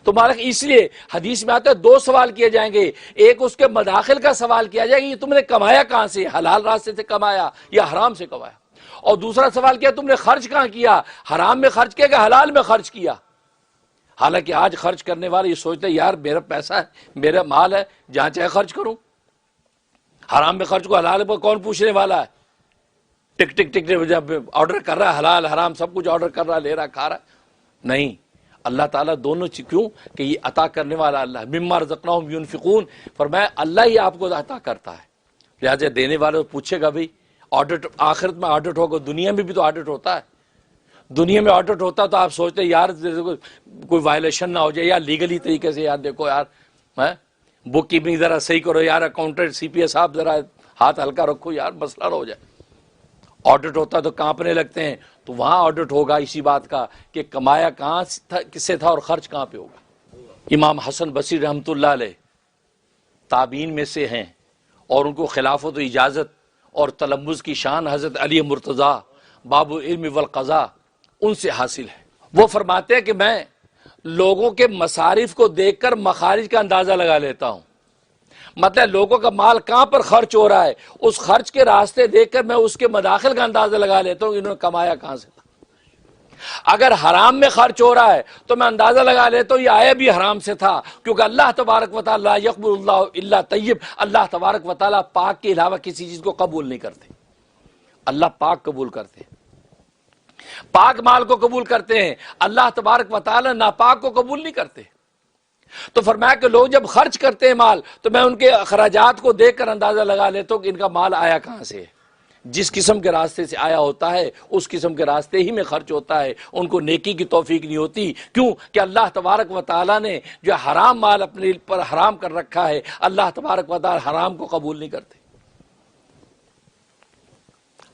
تو مالک اس لیے حدیث میں آتا ہے دو سوال کیے جائیں گے. ایک اس کے مداخل کا سوال کیا جائے گا، یہ تم نے کمایا کہاں سے، حلال راستے سے کمایا یا حرام سے کمایا. اور دوسرا سوال کیا، تم نے خرچ کہاں کیا، حرام میں خرچ کیا کہ حلال میں خرچ کیا. حالانکہ آج خرچ کرنے والے یہ سوچتے ہیں یار میرا پیسہ ہے، میرا مال ہے، جہاں چاہے خرچ کروں. حرام میں خرچ کو حلال میں کون پوچھنے والا ہے. ٹک ٹک ٹک جب آرڈر کر رہا ہے، حلال حرام سب کچھ آرڈر کر رہا ہے، لے رہا ہے، کھا رہا ہے. نہیں، اللہ تعالیٰ دونوں کیوں کہ یہ عطا کرنے والا اللہ ہے. مما رزقناہم ينفقون، فرمایا اللہ ہی آپ کو عطا کرتا ہے، لہٰذا دینے والے کو پوچھے گا بھائی آڈٹ آخرت میں آڈٹ ہوگا، دنیا میں بھی تو آڈٹ ہوتا ہے. دنیا میں آڈٹ ہوتا تو آپ سوچتے ہیں یار کوئی وائلیشن نہ ہو جائے، یار لیگلی طریقے سے یار دیکھو یار بک کیپنگ ذرا صحیح کرو، یار اکاؤنٹنٹ سی پی ایس صاحب ذرا ہاتھ ہلکا رکھو، یار مسئلہ نہ ہو جائے. آڈٹ ہوتا تو کانپنے لگتے ہیں. تو وہاں آڈٹ ہوگا اسی بات کا کہ کمایا کہاں کس سے تھا اور خرچ کہاں پہ ہوگا. امام حسن بصری رحمۃ اللہ علیہ تابعین میں سے ہیں، اور ان کو خلافت و اجازت اور تلمذ کی شان حضرت علی مرتضیٰ باب العلم والقضاء ان سے حاصل ہے. وہ فرماتے ہیں کہ میں لوگوں کے مصارف کو دیکھ کر مخارج کا اندازہ لگا لیتا ہوں. مطلب لوگوں کا مال کہاں پر خرچ ہو رہا ہے، اس خرچ کے راستے دیکھ کر میں اس کے مداخل کا اندازہ لگا لیتا ہوں کہ انہوں نے کمایا کہاں سے تھا. اگر حرام میں خرچ ہو رہا ہے تو میں اندازہ لگا لیتا ہوں یہ آیا بھی حرام سے تھا، کیونکہ اللہ تبارک و تعالی لا یقبل اللہ الا طیب، اللہ تبارک و تعالی پاک کے علاوہ کسی چیز کو قبول نہیں کرتے. اللہ پاک قبول کرتے ہیں، پاک مال کو قبول کرتے ہیں. اللہ تبارک و تعالی ناپاک کو قبول نہیں کرتے. تو فرمایا کہ لوگ جب خرچ کرتے ہیں مال تو میں ان کے اخراجات کو دیکھ کر اندازہ لگا لیتا ہوں کہ ان کا مال آیا کہاں سے ہے. جس قسم کے راستے سے آیا ہوتا ہے اس قسم کے راستے ہی میں خرچ ہوتا ہے. ان کو نیکی کی توفیق نہیں ہوتی. کیوں کہ اللہ تبارک و تعالیٰ نے جو حرام مال اپنے پر حرام کر رکھا ہے، اللہ تبارک و تعالیٰ حرام کو قبول نہیں کرتے.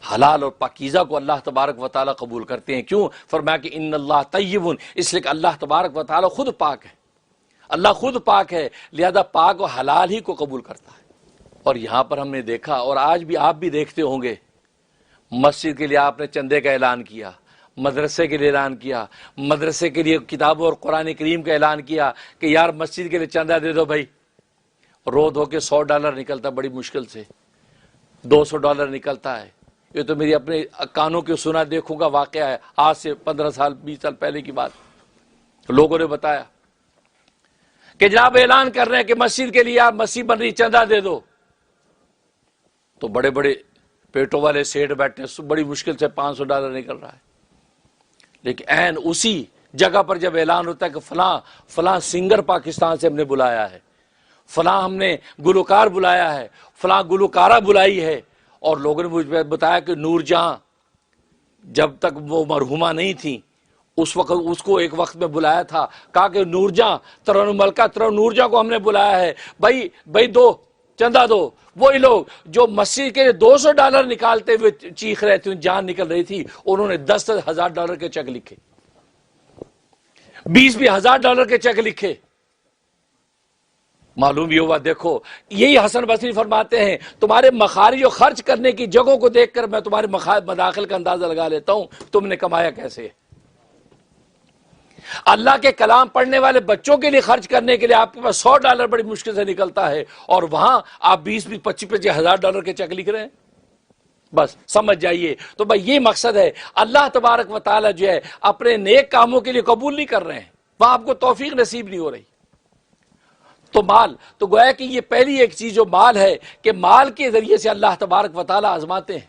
حلال اور پاکیزہ کو اللہ تبارک و تعالیٰ قبول کرتے ہیں. کیوں؟ فرمایا کہ ان اللہ طیب، اس لیے کہ اللہ تبارک و تعالیٰ خود پاک ہے. اللہ خود پاک ہے، لہذا پاک و حلال ہی کو قبول کرتا ہے. اور یہاں پر ہم نے دیکھا، اور آج بھی آپ بھی دیکھتے ہوں گے، مسجد کے لیے آپ نے چندے کا اعلان کیا، مدرسے کے لیے اعلان کیا، مدرسے کے لیے کتابوں اور قرآن کریم کا اعلان کیا کہ یار مسجد کے لیے چندہ دے دو بھائی. رو دھو کے $100 نکلتا، بڑی مشکل سے $200 نکلتا ہے. یہ تو میری اپنے کانوں کے سنا دیکھوں گا واقعہ ہے، آج سے 15 سال 20 سال پہلے کی بات. لوگوں نے بتایا کہ جناب اعلان کر رہے ہیں کہ مسجد کے لیے آپ مسجد بن رہی، چندہ دے دو. تو بڑے بڑے پیٹوں والے سیٹ بیٹھے، بڑی مشکل سے $500 نکل رہا ہے. لیکن عین اسی جگہ پر جب اعلان ہوتا ہے کہ فلاں سنگر پاکستان سے ہم نے بلایا ہے، فلاں ہم نے گلوکار بلایا ہے، فلاں گلوکارہ بلائی ہے، اور لوگوں نے مجھے بتایا کہ نور جہاں جب تک وہ مرحومہ نہیں تھیں اس وقت اس کو ایک وقت میں بلایا تھا، کہا کہ نور جہاں ترن ملکہ ترن نور جہاں کو ہم نے بلایا ہے، بھائی دو چندہ دو. وہی لوگ جو مسجد کے $200 نکالتے ہوئے چیخ رہے تھے، جان نکل رہی تھی، انہوں نے $10,000 کے چیک لکھے، $20,000 کے چیک لکھے. معلوم یہ ہوا، دیکھو یہی حسن بصری فرماتے ہیں تمہارے مخارج و خرچ کرنے کی جگہوں کو دیکھ کر میں تمہارے مداخل کا اندازہ لگا لیتا ہوں تم نے کمایا کیسے. اللہ کے کلام پڑھنے والے بچوں کے لیے خرچ کرنے کے لیے آپ کے پاس $100 بڑی مشکل سے نکلتا ہے، اور وہاں آپ 20-25,000 کے چیک لکھ رہے ہیں. بس سمجھ جائیے. تو بھائی یہ مقصد ہے، اللہ تبارک و تعالیٰ جو ہے اپنے نیک کاموں کے لیے قبول نہیں کر رہے ہیں، وہاں آپ کو توفیق نصیب نہیں ہو رہی. تو مال تو گویا کہ یہ پہلی ایک چیز جو مال ہے کہ مال کے ذریعے سے اللہ تبارک و تعالیٰ آزماتے ہیں.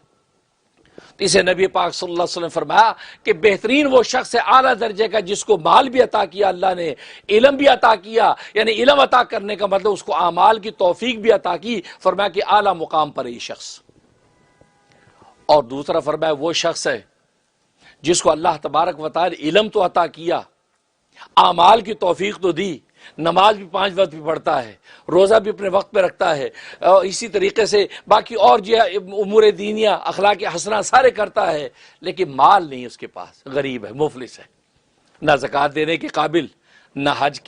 اسے نبی پاک صلی اللہ علیہ وسلم فرمایا کہ بہترین وہ شخص ہے اعلیٰ درجے کا جس کو مال بھی عطا کیا اللہ نے، علم بھی عطا کیا، یعنی علم عطا کرنے کا مطلب اس کو اعمال کی توفیق بھی عطا کی. فرمایا کہ اعلیٰ مقام پر یہ شخص. اور دوسرا فرمایا وہ شخص ہے جس کو اللہ تبارک و تعالی علم تو عطا کیا، اعمال کی توفیق تو دی، نماز بھی 5 وقت بھی پڑھتا ہے، روزہ بھی اپنے وقت پہ رکھتا ہے، اور اسی طریقے سے باقی اور جو ہے امور دینیا اخلاق حسنہ سارے کرتا ہے، لیکن مال نہیں اس کے پاس، غریب ہے، مفلس ہے، نہ زکوٰۃ دینے کے قابل، نہ حج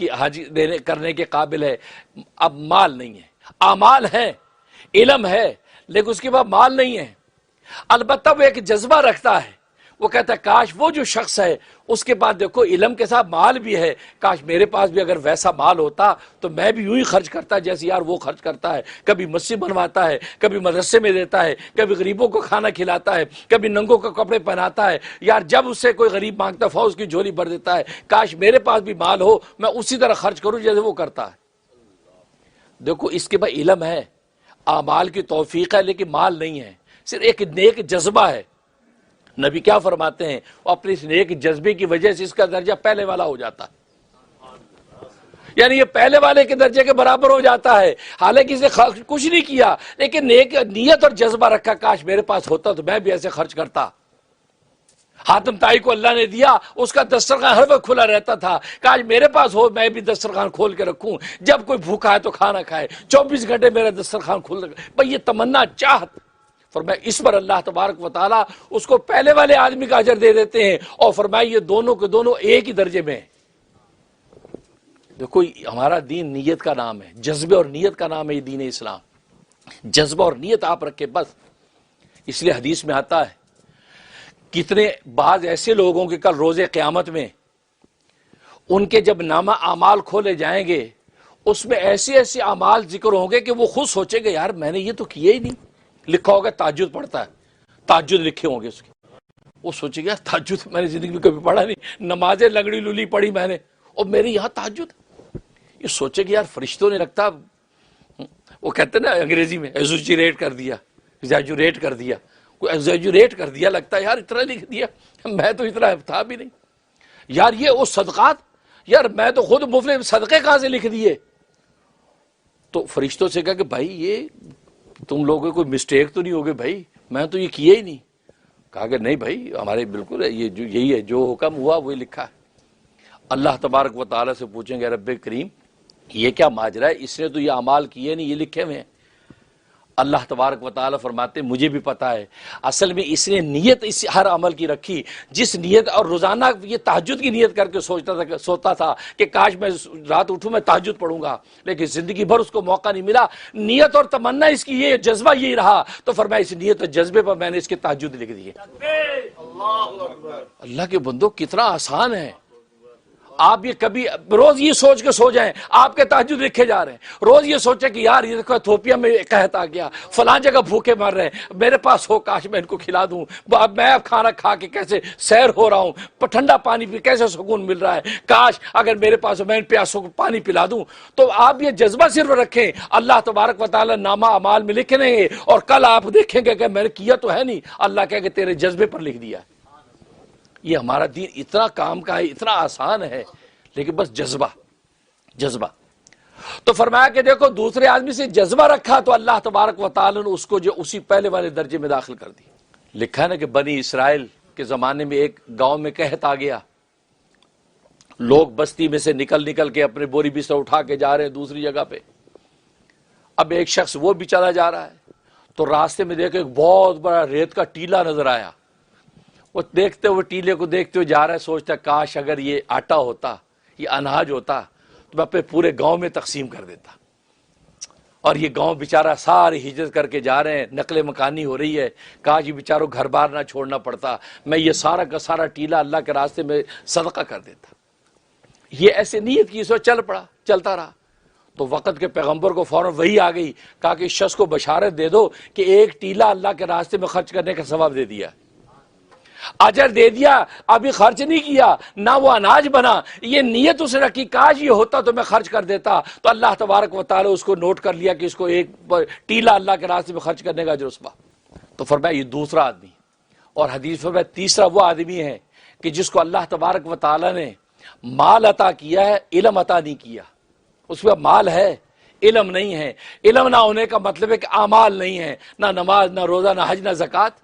کرنے کے قابل ہے، اب مال نہیں ہے، اعمال ہے، علم ہے، لیکن اس کے بعد مال نہیں ہے۔ البتہ وہ ایک جذبہ رکھتا ہے، وہ کہتا ہے کاش وہ جو شخص ہے اس کے پاس دیکھو علم کے ساتھ مال بھی ہے، کاش میرے پاس بھی اگر ویسا مال ہوتا تو میں بھی یوں ہی خرچ کرتا جیسے یار وہ خرچ کرتا ہے، کبھی مسجد بنواتا ہے، کبھی مدرسے میں دیتا ہے، کبھی غریبوں کو کھانا کھلاتا ہے، کبھی ننگوں کو کپڑے پہناتا ہے، یار جب اس سے کوئی غریب مانگتا فوج کی جھولی بھر دیتا ہے، کاش میرے پاس بھی مال ہو میں اسی طرح خرچ کروں جیسے وہ کرتا ہے۔ دیکھو اس کے بعد علم ہے، اعمال کی توفیق ہے، لیکن مال نہیں ہے، صرف ایک نیک جذبہ ہے۔ نبی کیا فرماتے ہیں، وہ اپنے اس نیک جذبے کی وجہ سے اس کا درجہ پہلے والا ہو جاتا ہے، یعنی یہ پہلے والے کے درجے کے برابر ہو جاتا ہے، حالانکہ اس نے کچھ نہیں کیا، لیکن نیک نیت اور جذبہ رکھا کاش میرے پاس ہوتا تو میں بھی ایسے خرچ کرتا۔ حاتم طائی کو اللہ نے دیا، اس کا دسترخوان ہر وقت کھلا رہتا تھا، کاش میرے پاس ہو میں بھی دسترخوان کھول کے رکھوں، جب کوئی بھوکا ہے تو کھانا کھائے، 24 گھنٹے میرا دسترخوان کھل رکھے، بھئی یہ تمنا چاہت، فرمایا اس پر اللہ تبارک و تعالیٰ اس کو پہلے والے آدمی کا اجر دے دیتے ہیں، اور فرمایا یہ دونوں کے دونوں ایک ہی درجے میں ہیں۔ دیکھو ہمارا دین نیت کا نام ہے، جذبے اور نیت کا نام ہے یہ دین اسلام، جذبہ اور نیت آپ رکھے بس۔ اس لیے حدیث میں آتا ہے کتنے بعض ایسے لوگوں کے کل روز قیامت میں ان کے جب نامہ اعمال کھولے جائیں گے اس میں ایسے ایسے اعمال ذکر ہوں گے کہ وہ خود سوچیں گے یار میں نے یہ تو کیے ہی نہیں۔ لکھا ہوگا تہجد پڑھتا ہے، تہجد لکھے ہوں گے اس کے، وہ سوچے گا تہجد میں نے زندگی میں کبھی پڑھا نہیں، نمازیں لنگڑی لولی پڑھی میں نے اور میرے یہاں تہجد، یہ سوچے کہ یار فرشتوں نے لگتا، وہ کہتے ہیں نا انگریزی میں ایگزیجریٹ کر دیا، ایگزیجریٹ کر دیا، کوئی ایگزیجریٹ کر دیا، لگتا ہے یار اتنا لکھ دیا، میں تو اتنا تھا بھی نہیں یار، یہ وہ صدقات، یار میں تو خود مفلس صدقے کہاں سے لکھ دیے۔ تو فرشتوں سے کہا کہ بھائی یہ تم لوگوں کوئی مسٹیک تو نہیں ہوگی بھائی، میں تو یہ کیا ہی نہیں۔ کہا کہ نہیں بھائی ہمارے بالکل ہے، یہ جو یہی ہے جو حکم ہوا وہی لکھا ہے۔ اللہ تبارک و تعالیٰ سے پوچھیں گے رب کریم یہ کیا ماجرا ہے، اس نے تو یہ اعمال کیے نہیں، یہ لکھے ہوئے ہیں۔ اللہ تبارک و تعالیٰ فرماتے ہیں مجھے بھی پتا ہے، اصل میں اس نے نیت اس ہر عمل کی رکھی، جس نیت، اور روزانہ یہ تہجد کی نیت کر کے سوچتا تھا کہ کاش میں رات اٹھوں میں تہجد پڑھوں گا، لیکن زندگی بھر اس کو موقع نہیں ملا، نیت اور تمنا اس کی یہ جذبہ یہی رہا، تو فرمایا اس نیت اور جذبے پر میں نے اس کے تہجد لکھ دیے۔ اللہ کے بندو کتنا آسان ہے، آپ یہ کبھی روز یہ سوچ کے سو جائیں آپ کے تہجد لکھے جا رہے ہیں، روز یہ سوچیں کہ یار یہ دیکھو ایتھوپیا میں قحط آ گیا، فلاں جگہ بھوکے مر رہے ہیں، میرے پاس ہو کاش میں ان کو کھلا دوں، میں اب کھانا کھا کے کیسے سیر ہو رہا ہوں، ٹھنڈا پانی پی کیسے سکون مل رہا ہے، کاش اگر میرے پاس ہو میں ان پیاسوں کو پانی پلا دوں۔ تو آپ یہ جذبہ صرف رکھیں، اللہ تبارک و تعالیٰ نامہ اعمال میں لکھ لیں گے، اور کل آپ دیکھیں گے کہ میں نے کیا تو ہے نہیں، اللہ کہے کہ تیرے جذبے پر لکھ دیا۔ یہ ہمارا دین اتنا کام کا ہے، اتنا آسان ہے، لیکن بس جذبہ۔ تو فرمایا کہ دیکھو دوسرے آدمی سے جذبہ رکھا تو اللہ تبارک و تعالی نے اس کو جو اسی پہلے والے درجے میں داخل کر دی۔ لکھا ہے نا کہ بنی اسرائیل کے زمانے میں ایک گاؤں میں قحط آ گیا، لوگ بستی میں سے نکل کے اپنے بوری بستر اٹھا کے جا رہے ہیں دوسری جگہ پہ۔ اب ایک شخص وہ بھی چلا جا رہا ہے تو راستے میں دیکھو ایک بہت بڑا ریت کا ٹیلا نظر آیا، وہ دیکھتے ہوئے ٹیلے کو دیکھتے ہوئے جا رہا ہے، سوچتا کاش اگر یہ آٹا ہوتا، یہ اناج ہوتا تو میں اپنے پورے گاؤں میں تقسیم کر دیتا۔ اور یہ گاؤں بیچارہ سارے ہجرت کر کے جا رہے ہیں، نقل مکانی ہو رہی ہے، کاش یہ بیچاروں گھر بار نہ چھوڑنا پڑتا، میں یہ سارا کا سارا ٹیلا اللہ کے راستے میں صدقہ کر دیتا۔ یہ ایسے نیت کی، سو چلتا رہا تو وقت کے پیغمبر کو فوراً وہی آ گئی، کہا کہ اس شخص کو بشارت دے دو کہ ایک ٹیلا اللہ کے راستے میں خرچ کرنے کا ثواب دے دیا، اجر دے دیا، ابھی خرچ نہیں کیا، نہ وہ اناج بنا، یہ نیت اس نے رکھی کاش یہ ہوتا تو میں خرچ کر دیتا، تو اللہ تبارک و تعالی اس کو نوٹ کر لیا کہ اس کو ایک ٹیلا اللہ کے راستے میں خرچ کرنے کا اجر تو فرمایا یہ دوسرا آدمی۔ اور حدیث فرمایا تیسرا وہ آدمی ہے کہ جس کو اللہ تبارک و تعالی نے مال عطا کیا ہے، علم عطا نہیں کیا، اس پہ مال ہے علم نہیں ہے۔ علم نہ ہونے کا مطلب ہے کہ اعمال نہیں ہے، نہ نماز، نہ روزہ، نہ حج، نہ زکوٰۃ،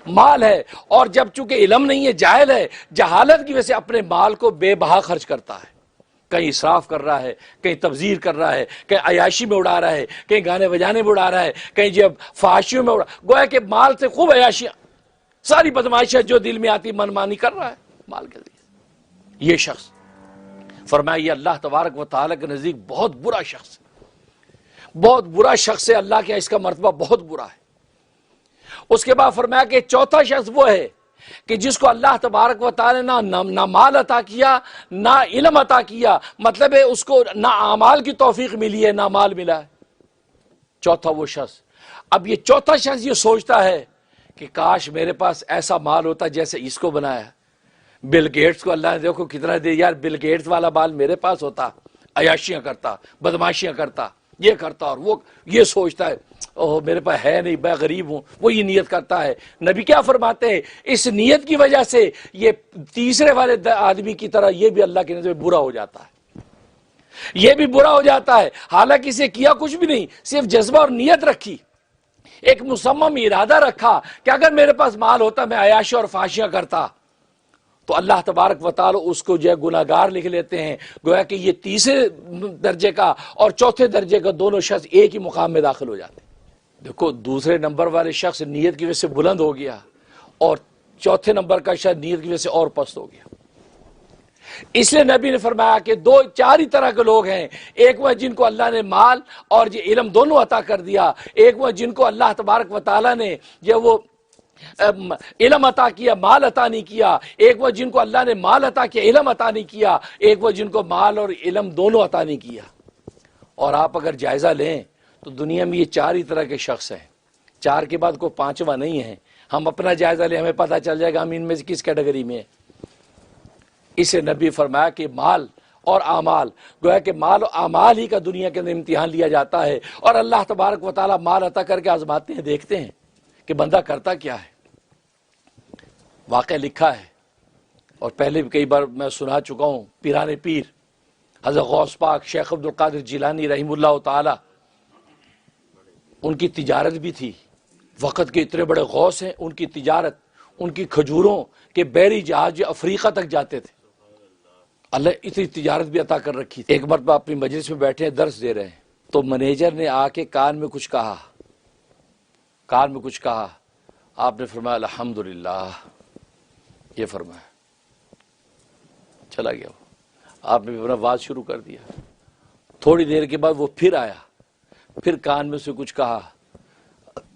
مال ہے، اور جب چونکہ علم نہیں ہے، جاہل ہے، جہالت کی وجہ سے اپنے مال کو بے بہا خرچ کرتا ہے، کہیں اسراف کر رہا ہے، کہیں تبذیر کر رہا ہے، کہیں عیاشی میں اڑا رہا ہے، کہیں گانے بجانے میں اڑا رہا ہے، کہیں جب فحاشیوں میں گویا کہ مال سے خوب عیاشیاں، ساری بدمعاشیاں جو دل میں آتی منمانی کر رہا ہے مال کے ذریعے۔ یہ شخص فرمایا یہ اللہ تبارک و تعالیٰ کے نزدیک بہت برا شخص ہے، بہت برا شخص ہے، اللہ کے اس کا مرتبہ بہت برا ہے۔ اس کے بعد فرمایا کہ چوتھا شخص وہ ہے کہ جس کو اللہ تبارک و تعالی نے نہ مال عطا کیا نہ علم عطا کیا، مطلب ہے اس کو نہ اعمال کی توفیق ملی ہے نہ مال ملا ہے۔ چوتھا وہ شخص، اب یہ چوتھا شخص یہ سوچتا ہے کہ کاش میرے پاس ایسا مال ہوتا جیسے اس کو بنایا، بل گیٹس کو اللہ نے دیکھو کتنا دے، یار بل گیٹس والا مال میرے پاس ہوتا، عیاشیاں کرتا، بدماشیاں کرتا، یہ کرتا، اور وہ یہ سوچتا ہے اوہ میرے پاس ہے نہیں، میں غریب ہوں، وہ یہ نیت کرتا ہے۔ نبی کیا فرماتے ہیں، اس نیت کی وجہ سے یہ تیسرے والے آدمی کی طرح یہ بھی اللہ کے نظر میں برا ہو جاتا ہے، یہ بھی برا ہو جاتا ہے، حالانکہ اسے کیا کچھ بھی نہیں، صرف جذبہ اور نیت رکھی، ایک مصمم ارادہ رکھا کہ اگر میرے پاس مال ہوتا میں عیاشی اور فحاشیاں کرتا، تو اللہ تبارک و تعالی اس کو جو ہے گناہگار لکھ لیتے ہیں۔ گویا کہ یہ تیسرے درجے کا اور چوتھے درجے کا دونوں شخص ایک ہی مقام میں داخل ہو جاتے ہیں۔ دیکھو دوسرے نمبر والے شخص نیت کی وجہ سے بلند ہو گیا، اور چوتھے نمبر کا شخص نیت کی وجہ سے اور پست ہو گیا۔ اس لیے نبی نے فرمایا کہ چار ہی طرح کے لوگ ہیں، ایک وہ جن کو اللہ نے مال اور یہ علم دونوں عطا کر دیا، ایک وہ جن کو اللہ تبارک و تعالی نے یہ وہ علم عطا کیا مال عطا نہیں کیا، ایک وہ جن کو اللہ نے مال عطا کیا علم عطا نہیں کیا، ایک وہ جن کو مال اور علم دونوں عطا نہیں کیا۔ اور آپ اگر جائزہ لیں تو دنیا میں یہ چار ہی طرح کے شخص ہیں، چار کے بعد کوئی پانچواں نہیں ہے۔ ہم اپنا جائزہ لیں ہمیں پتہ چل جائے گا ہم ان میں سے کس کیٹیگری میں ہیں۔ اسے نبی فرمایا کہ مال اور اعمال، گویا کہ مال اور اعمال ہی کا دنیا کے اندر امتحان لیا جاتا ہے، اور اللہ تبارک و تعالیٰ مال عطا کر کے آزماتے ہیں، دیکھتے ہیں کہ بندہ کرتا کیا ہے۔ واقعہ لکھا ہے اور پہلے بھی کئی بار میں سنا چکا ہوں، پیران پیر حضرت غوث پاک شیخ عبد القادر جیلانی رحمہ اللہ تعالی، ان کی تجارت بھی تھی، وقت کے اتنے بڑے غوث ہیں، ان کی تجارت، ان کی کھجوروں کے بحری جہاز جو افریقہ تک جاتے تھے، اللہ اتنی تجارت بھی عطا کر رکھی تھی۔ ایک مرتبہ اپنی مجلس میں بیٹھے ہیں درس دے رہے ہیں، تو مینیجر نے آ کے کان میں کچھ کہا، آپ نے فرمایا الحمدللہ، یہ فرمایا، چلا گیا وہ۔ آپ نے اپنا بات شروع کر دیا۔ تھوڑی دیر کے بعد وہ پھر آیا، پھر کان میں سے کچھ کہا،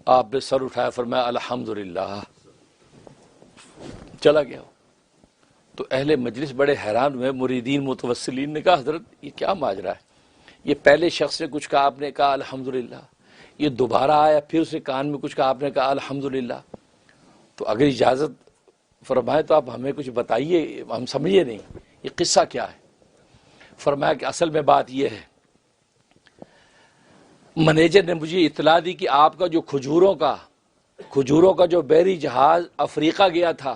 آپ نے سر اٹھایا، فرمایا الحمدللہ، چلا گیا۔ تو اہل مجلس بڑے حیران ہوئے، مریدین متوسلین نے کہا حضرت یہ کیا ماجرا ہے، یہ پہلے شخص نے کچھ کہا آپ نے کہا الحمدللہ، یہ دوبارہ آیا پھر اسے کان میں کچھ کہا آپ نے کہا الحمدللہ۔ تو اگر اجازت فرمائے تو آپ ہمیں کچھ بتائیے، ہم سمجھے نہیں یہ قصہ کیا ہے۔ فرمایا کہ اصل میں بات یہ ہے، مینیجر نے مجھے اطلاع دی کہ آپ کا جو کھجوروں کا جو بحری جہاز افریقہ گیا تھا،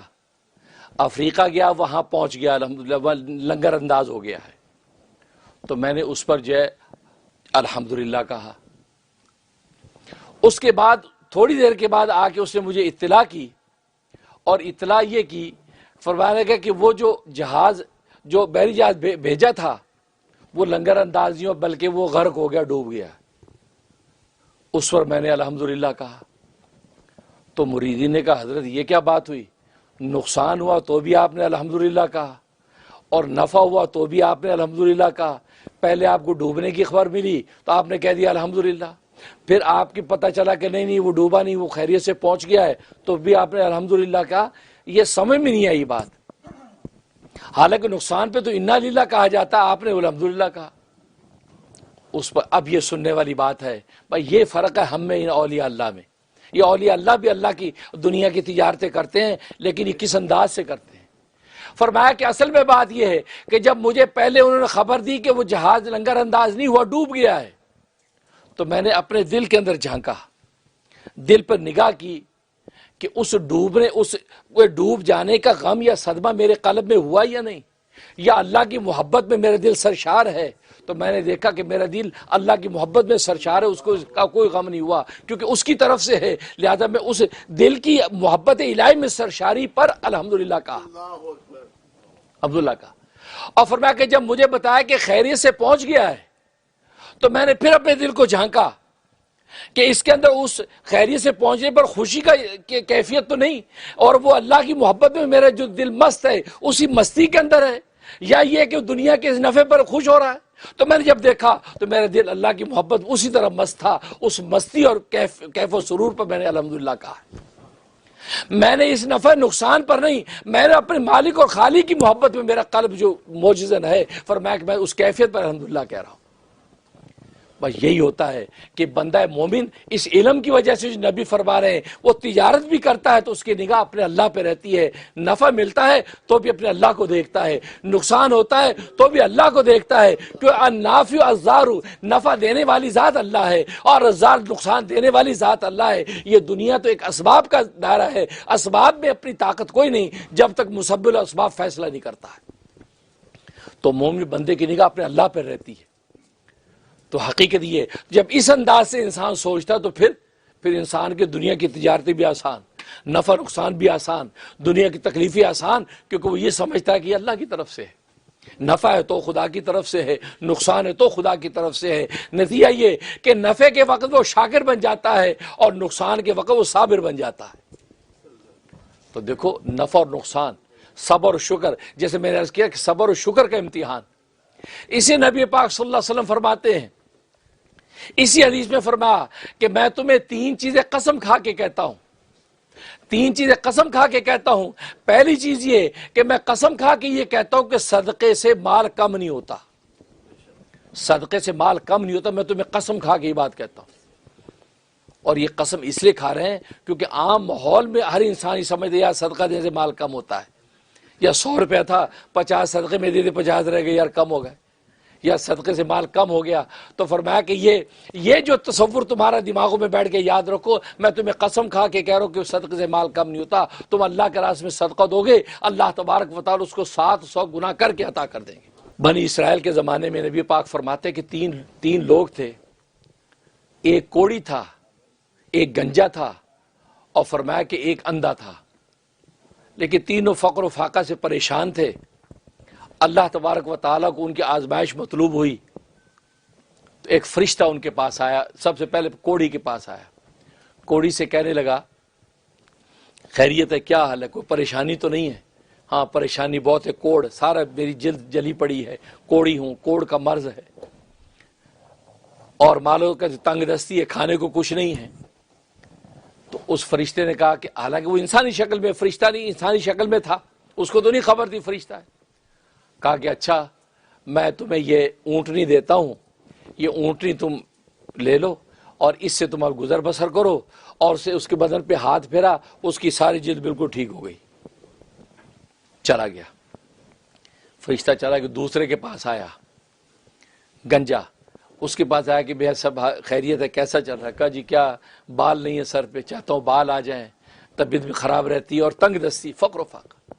افریقہ گیا، وہاں پہنچ گیا، الحمدللہ لنگر انداز ہو گیا ہے۔ تو میں نے اس پر جو ہے الحمدللہ کہا۔ اس کے بعد تھوڑی دیر کے بعد آ کے اس نے مجھے اطلاع کی، اور اطلاع یہ کی، فرمانے لگا کہ وہ جو بحری جہاز بھیجا تھا وہ لنگر اندازیوں بلکہ وہ غرق ہو گیا، ڈوب گیا۔ اس پر میں نے الحمدللہ کہا۔ تو مریدین نے کہا حضرت یہ کیا بات ہوئی، نقصان ہوا تو بھی آپ نے الحمدللہ کہا، اور نفع ہوا تو بھی آپ نے الحمدللہ کہا۔ پہلے آپ کو ڈوبنے کی خبر ملی تو آپ نے کہہ دیا الحمدللہ، پھر آپ کی پتہ چلا کہ نہیں وہ ڈوبا نہیں، وہ خیریت سے پہنچ گیا ہے، تو بھی آپ نے الحمدللہ کہا۔ یہ سمجھ میں نہیں آئی بات، حالانکہ نقصان پہ تو انا للہ کہا جاتا، آپ نے الحمدللہ کہا۔ اس پر اب یہ سننے والی بات ہے، بھائی یہ فرق ہے ہم میں ان اولیاء اللہ میں۔ یہ اولیاء اللہ بھی اللہ کی دنیا کی تجارتیں کرتے ہیں، لیکن یہ کس انداز سے کرتے ہیں۔ فرمایا کہ اصل میں بات یہ ہے کہ جب مجھے پہلے انہوں نے خبر دی کہ وہ جہاز لنگر انداز نہیں ہوا، ڈوب گیا ہے، تو میں نے اپنے دل کے اندر جھانکا، دل پر نگاہ کی کہ اس ڈوب جانے کا غم یا صدمہ میرے قلب میں ہوا یا نہیں، یا اللہ کی محبت میں میرا دل سرشار ہے۔ تو میں نے دیکھا کہ میرا دل اللہ کی محبت میں سرشار ہے، اس کو اس کا کوئی غم نہیں ہوا کیونکہ اس کی طرف سے ہے، لہذا میں اس دل کی محبت الہی میں سرشاری پر الحمدللہ کہا، عبداللہ کہا۔ اور فرمایا کہ جب مجھے بتایا کہ خیریت سے پہنچ گیا ہے تو میں نے پھر اپنے دل کو جھانکا کہ اس کے اندر اس خیریت سے پہنچنے پر خوشی کا کیفیت تو نہیں، اور وہ اللہ کی محبت میں میرا جو دل مست ہے اسی مستی کے اندر ہے، یا یہ کہ دنیا کے اس نفع پر خوش ہو رہا ہے۔ تو میں نے جب دیکھا تو میرا دل اللہ کی محبت اسی طرح مست تھا، اس مستی اور کیف و سرور پر میں نے الحمدللہ کہا۔ میں نے اس نفع نقصان پر نہیں، میں نے اپنے مالک اور خالق کی محبت میں میرا قلب جو موجزن ہے، فرمایا کہ میں اس کیفیت پر الحمدللہ کہہ رہا ہوں۔ بس یہی ہوتا ہے کہ بندہ مومن اس علم کی وجہ سے جو نبی فرما رہے ہیں، وہ تجارت بھی کرتا ہے تو اس کی نگاہ اپنے اللہ پہ رہتی ہے، نفع ملتا ہے تو بھی اپنے اللہ کو دیکھتا ہے، نقصان ہوتا ہے تو بھی اللہ کو دیکھتا ہے، کیونکہ النافع الضار، نفع دینے والی ذات اللہ ہے اور الضار نقصان دینے والی ذات اللہ ہے۔ یہ دنیا تو ایک اسباب کا دائرہ ہے، اسباب میں اپنی طاقت کوئی نہیں جب تک مسبب الاسباب فیصلہ نہیں کرتا ہے۔ تو مومن بندے کی نگاہ اپنے اللہ پہ رہتی ہے۔ تو حقیقت یہ جب اس انداز سے انسان سوچتا تو پھر انسان کے دنیا کی تجارتیں بھی آسان، نفع نقصان بھی آسان، دنیا کی تکلیفیں آسان، کیونکہ وہ یہ سمجھتا ہے کہ یہ اللہ کی طرف سے ہے، نفع ہے تو خدا کی طرف سے ہے، نقصان ہے تو خدا کی طرف سے ہے۔ نتیجہ یہ کہ نفع کے وقت وہ شاکر بن جاتا ہے اور نقصان کے وقت وہ صابر بن جاتا ہے۔ تو دیکھو نفع اور نقصان، صبر اور شکر، جیسے میں نے عرض کیا کہ صبر اور شکر کا امتحان، اسے نبی پاک صلی اللہ علیہ وسلم فرماتے ہیں، اسی حدیث میں فرمایا کہ میں تمہیں تین چیزیں قسم کھا کے کہتا ہوں، تین چیزیں قسم کھا کے کہتا ہوں۔ پہلی چیز یہ کہ میں قسم کھا کے یہ کہتا ہوں کہ صدقے سے مال کم نہیں ہوتا، صدقے سے مال کم نہیں ہوتا، میں تمہیں قسم کھا کے یہ بات کہتا ہوں۔ اور یہ قسم اس لیے کھا رہے ہیں کیونکہ عام ماحول میں ہر انسان ہی سمجھتے یا صدقہ دینے سے مال کم ہوتا ہے، یا 100 روپیہ تھا 50 صدقے میں دے دے 50 رہ گئے، یار کم ہو گئے، یا صدقے سے مال کم ہو گیا۔ تو فرمایا کہ یہ جو تصور تمہارا دماغوں میں بیٹھ کے یاد رکھو، میں تمہیں قسم کھا کے کہہ رہا ہوں کہ صدقے سے مال کم نہیں ہوتا، تم اللہ کے راستے میں صدقہ دو گے، اللہ تبارک و تعالی اس کو 700 گنا کر کے عطا کر دیں گے۔ بنی اسرائیل کے زمانے میں نبی پاک فرماتے کہ تین لوگ تھے، ایک کوڑی تھا، ایک گنجا تھا، اور فرمایا کہ ایک اندھا تھا، لیکن تینوں فقر و فاقہ سے پریشان تھے۔ اللہ تبارک و تعالیٰ کو ان کی آزمائش مطلوب ہوئی تو ایک فرشتہ ان کے پاس آیا، سب سے پہلے کوڑی کے پاس آیا، کوڑی سے کہنے لگا خیریت ہے، کیا حال ہے، کوئی پریشانی تو نہیں ہے؟ ہاں پریشانی بہت ہے، کوڑ سارا میری جلد جلی پڑی ہے، کوڑی ہوں، کوڑ کا مرض ہے، اور مالوں کا تنگ دستی ہے، کھانے کو کچھ نہیں ہے۔ تو اس فرشتے نے کہا کہ حالانکہ وہ انسانی شکل میں، فرشتہ نہیں انسانی شکل میں تھا، اس کو تو نہیں خبر تھی فرشتہ ہے، کہا کہ اچھا میں تمہیں یہ اونٹنی دیتا ہوں، یہ اونٹنی تم لے لو اور اس سے تمہارا گزر بسر کرو، اور سے اس کے بدن پہ ہاتھ پھیرا، اس کی ساری جلد بالکل ٹھیک ہو گئی، چلا گیا۔ فرشتہ چلا کہ دوسرے کے پاس آیا، گنجا، اس کے پاس آیا کہ بھیا سب خیریت ہے، کیسا چل رہا ہے؟ کہا جی کیا بال نہیں ہے سر پہ، چاہتا ہوں بال آ جائیں، طبیعت بھی خراب رہتی ہے اور تنگ دستی، فقر و فاقہ۔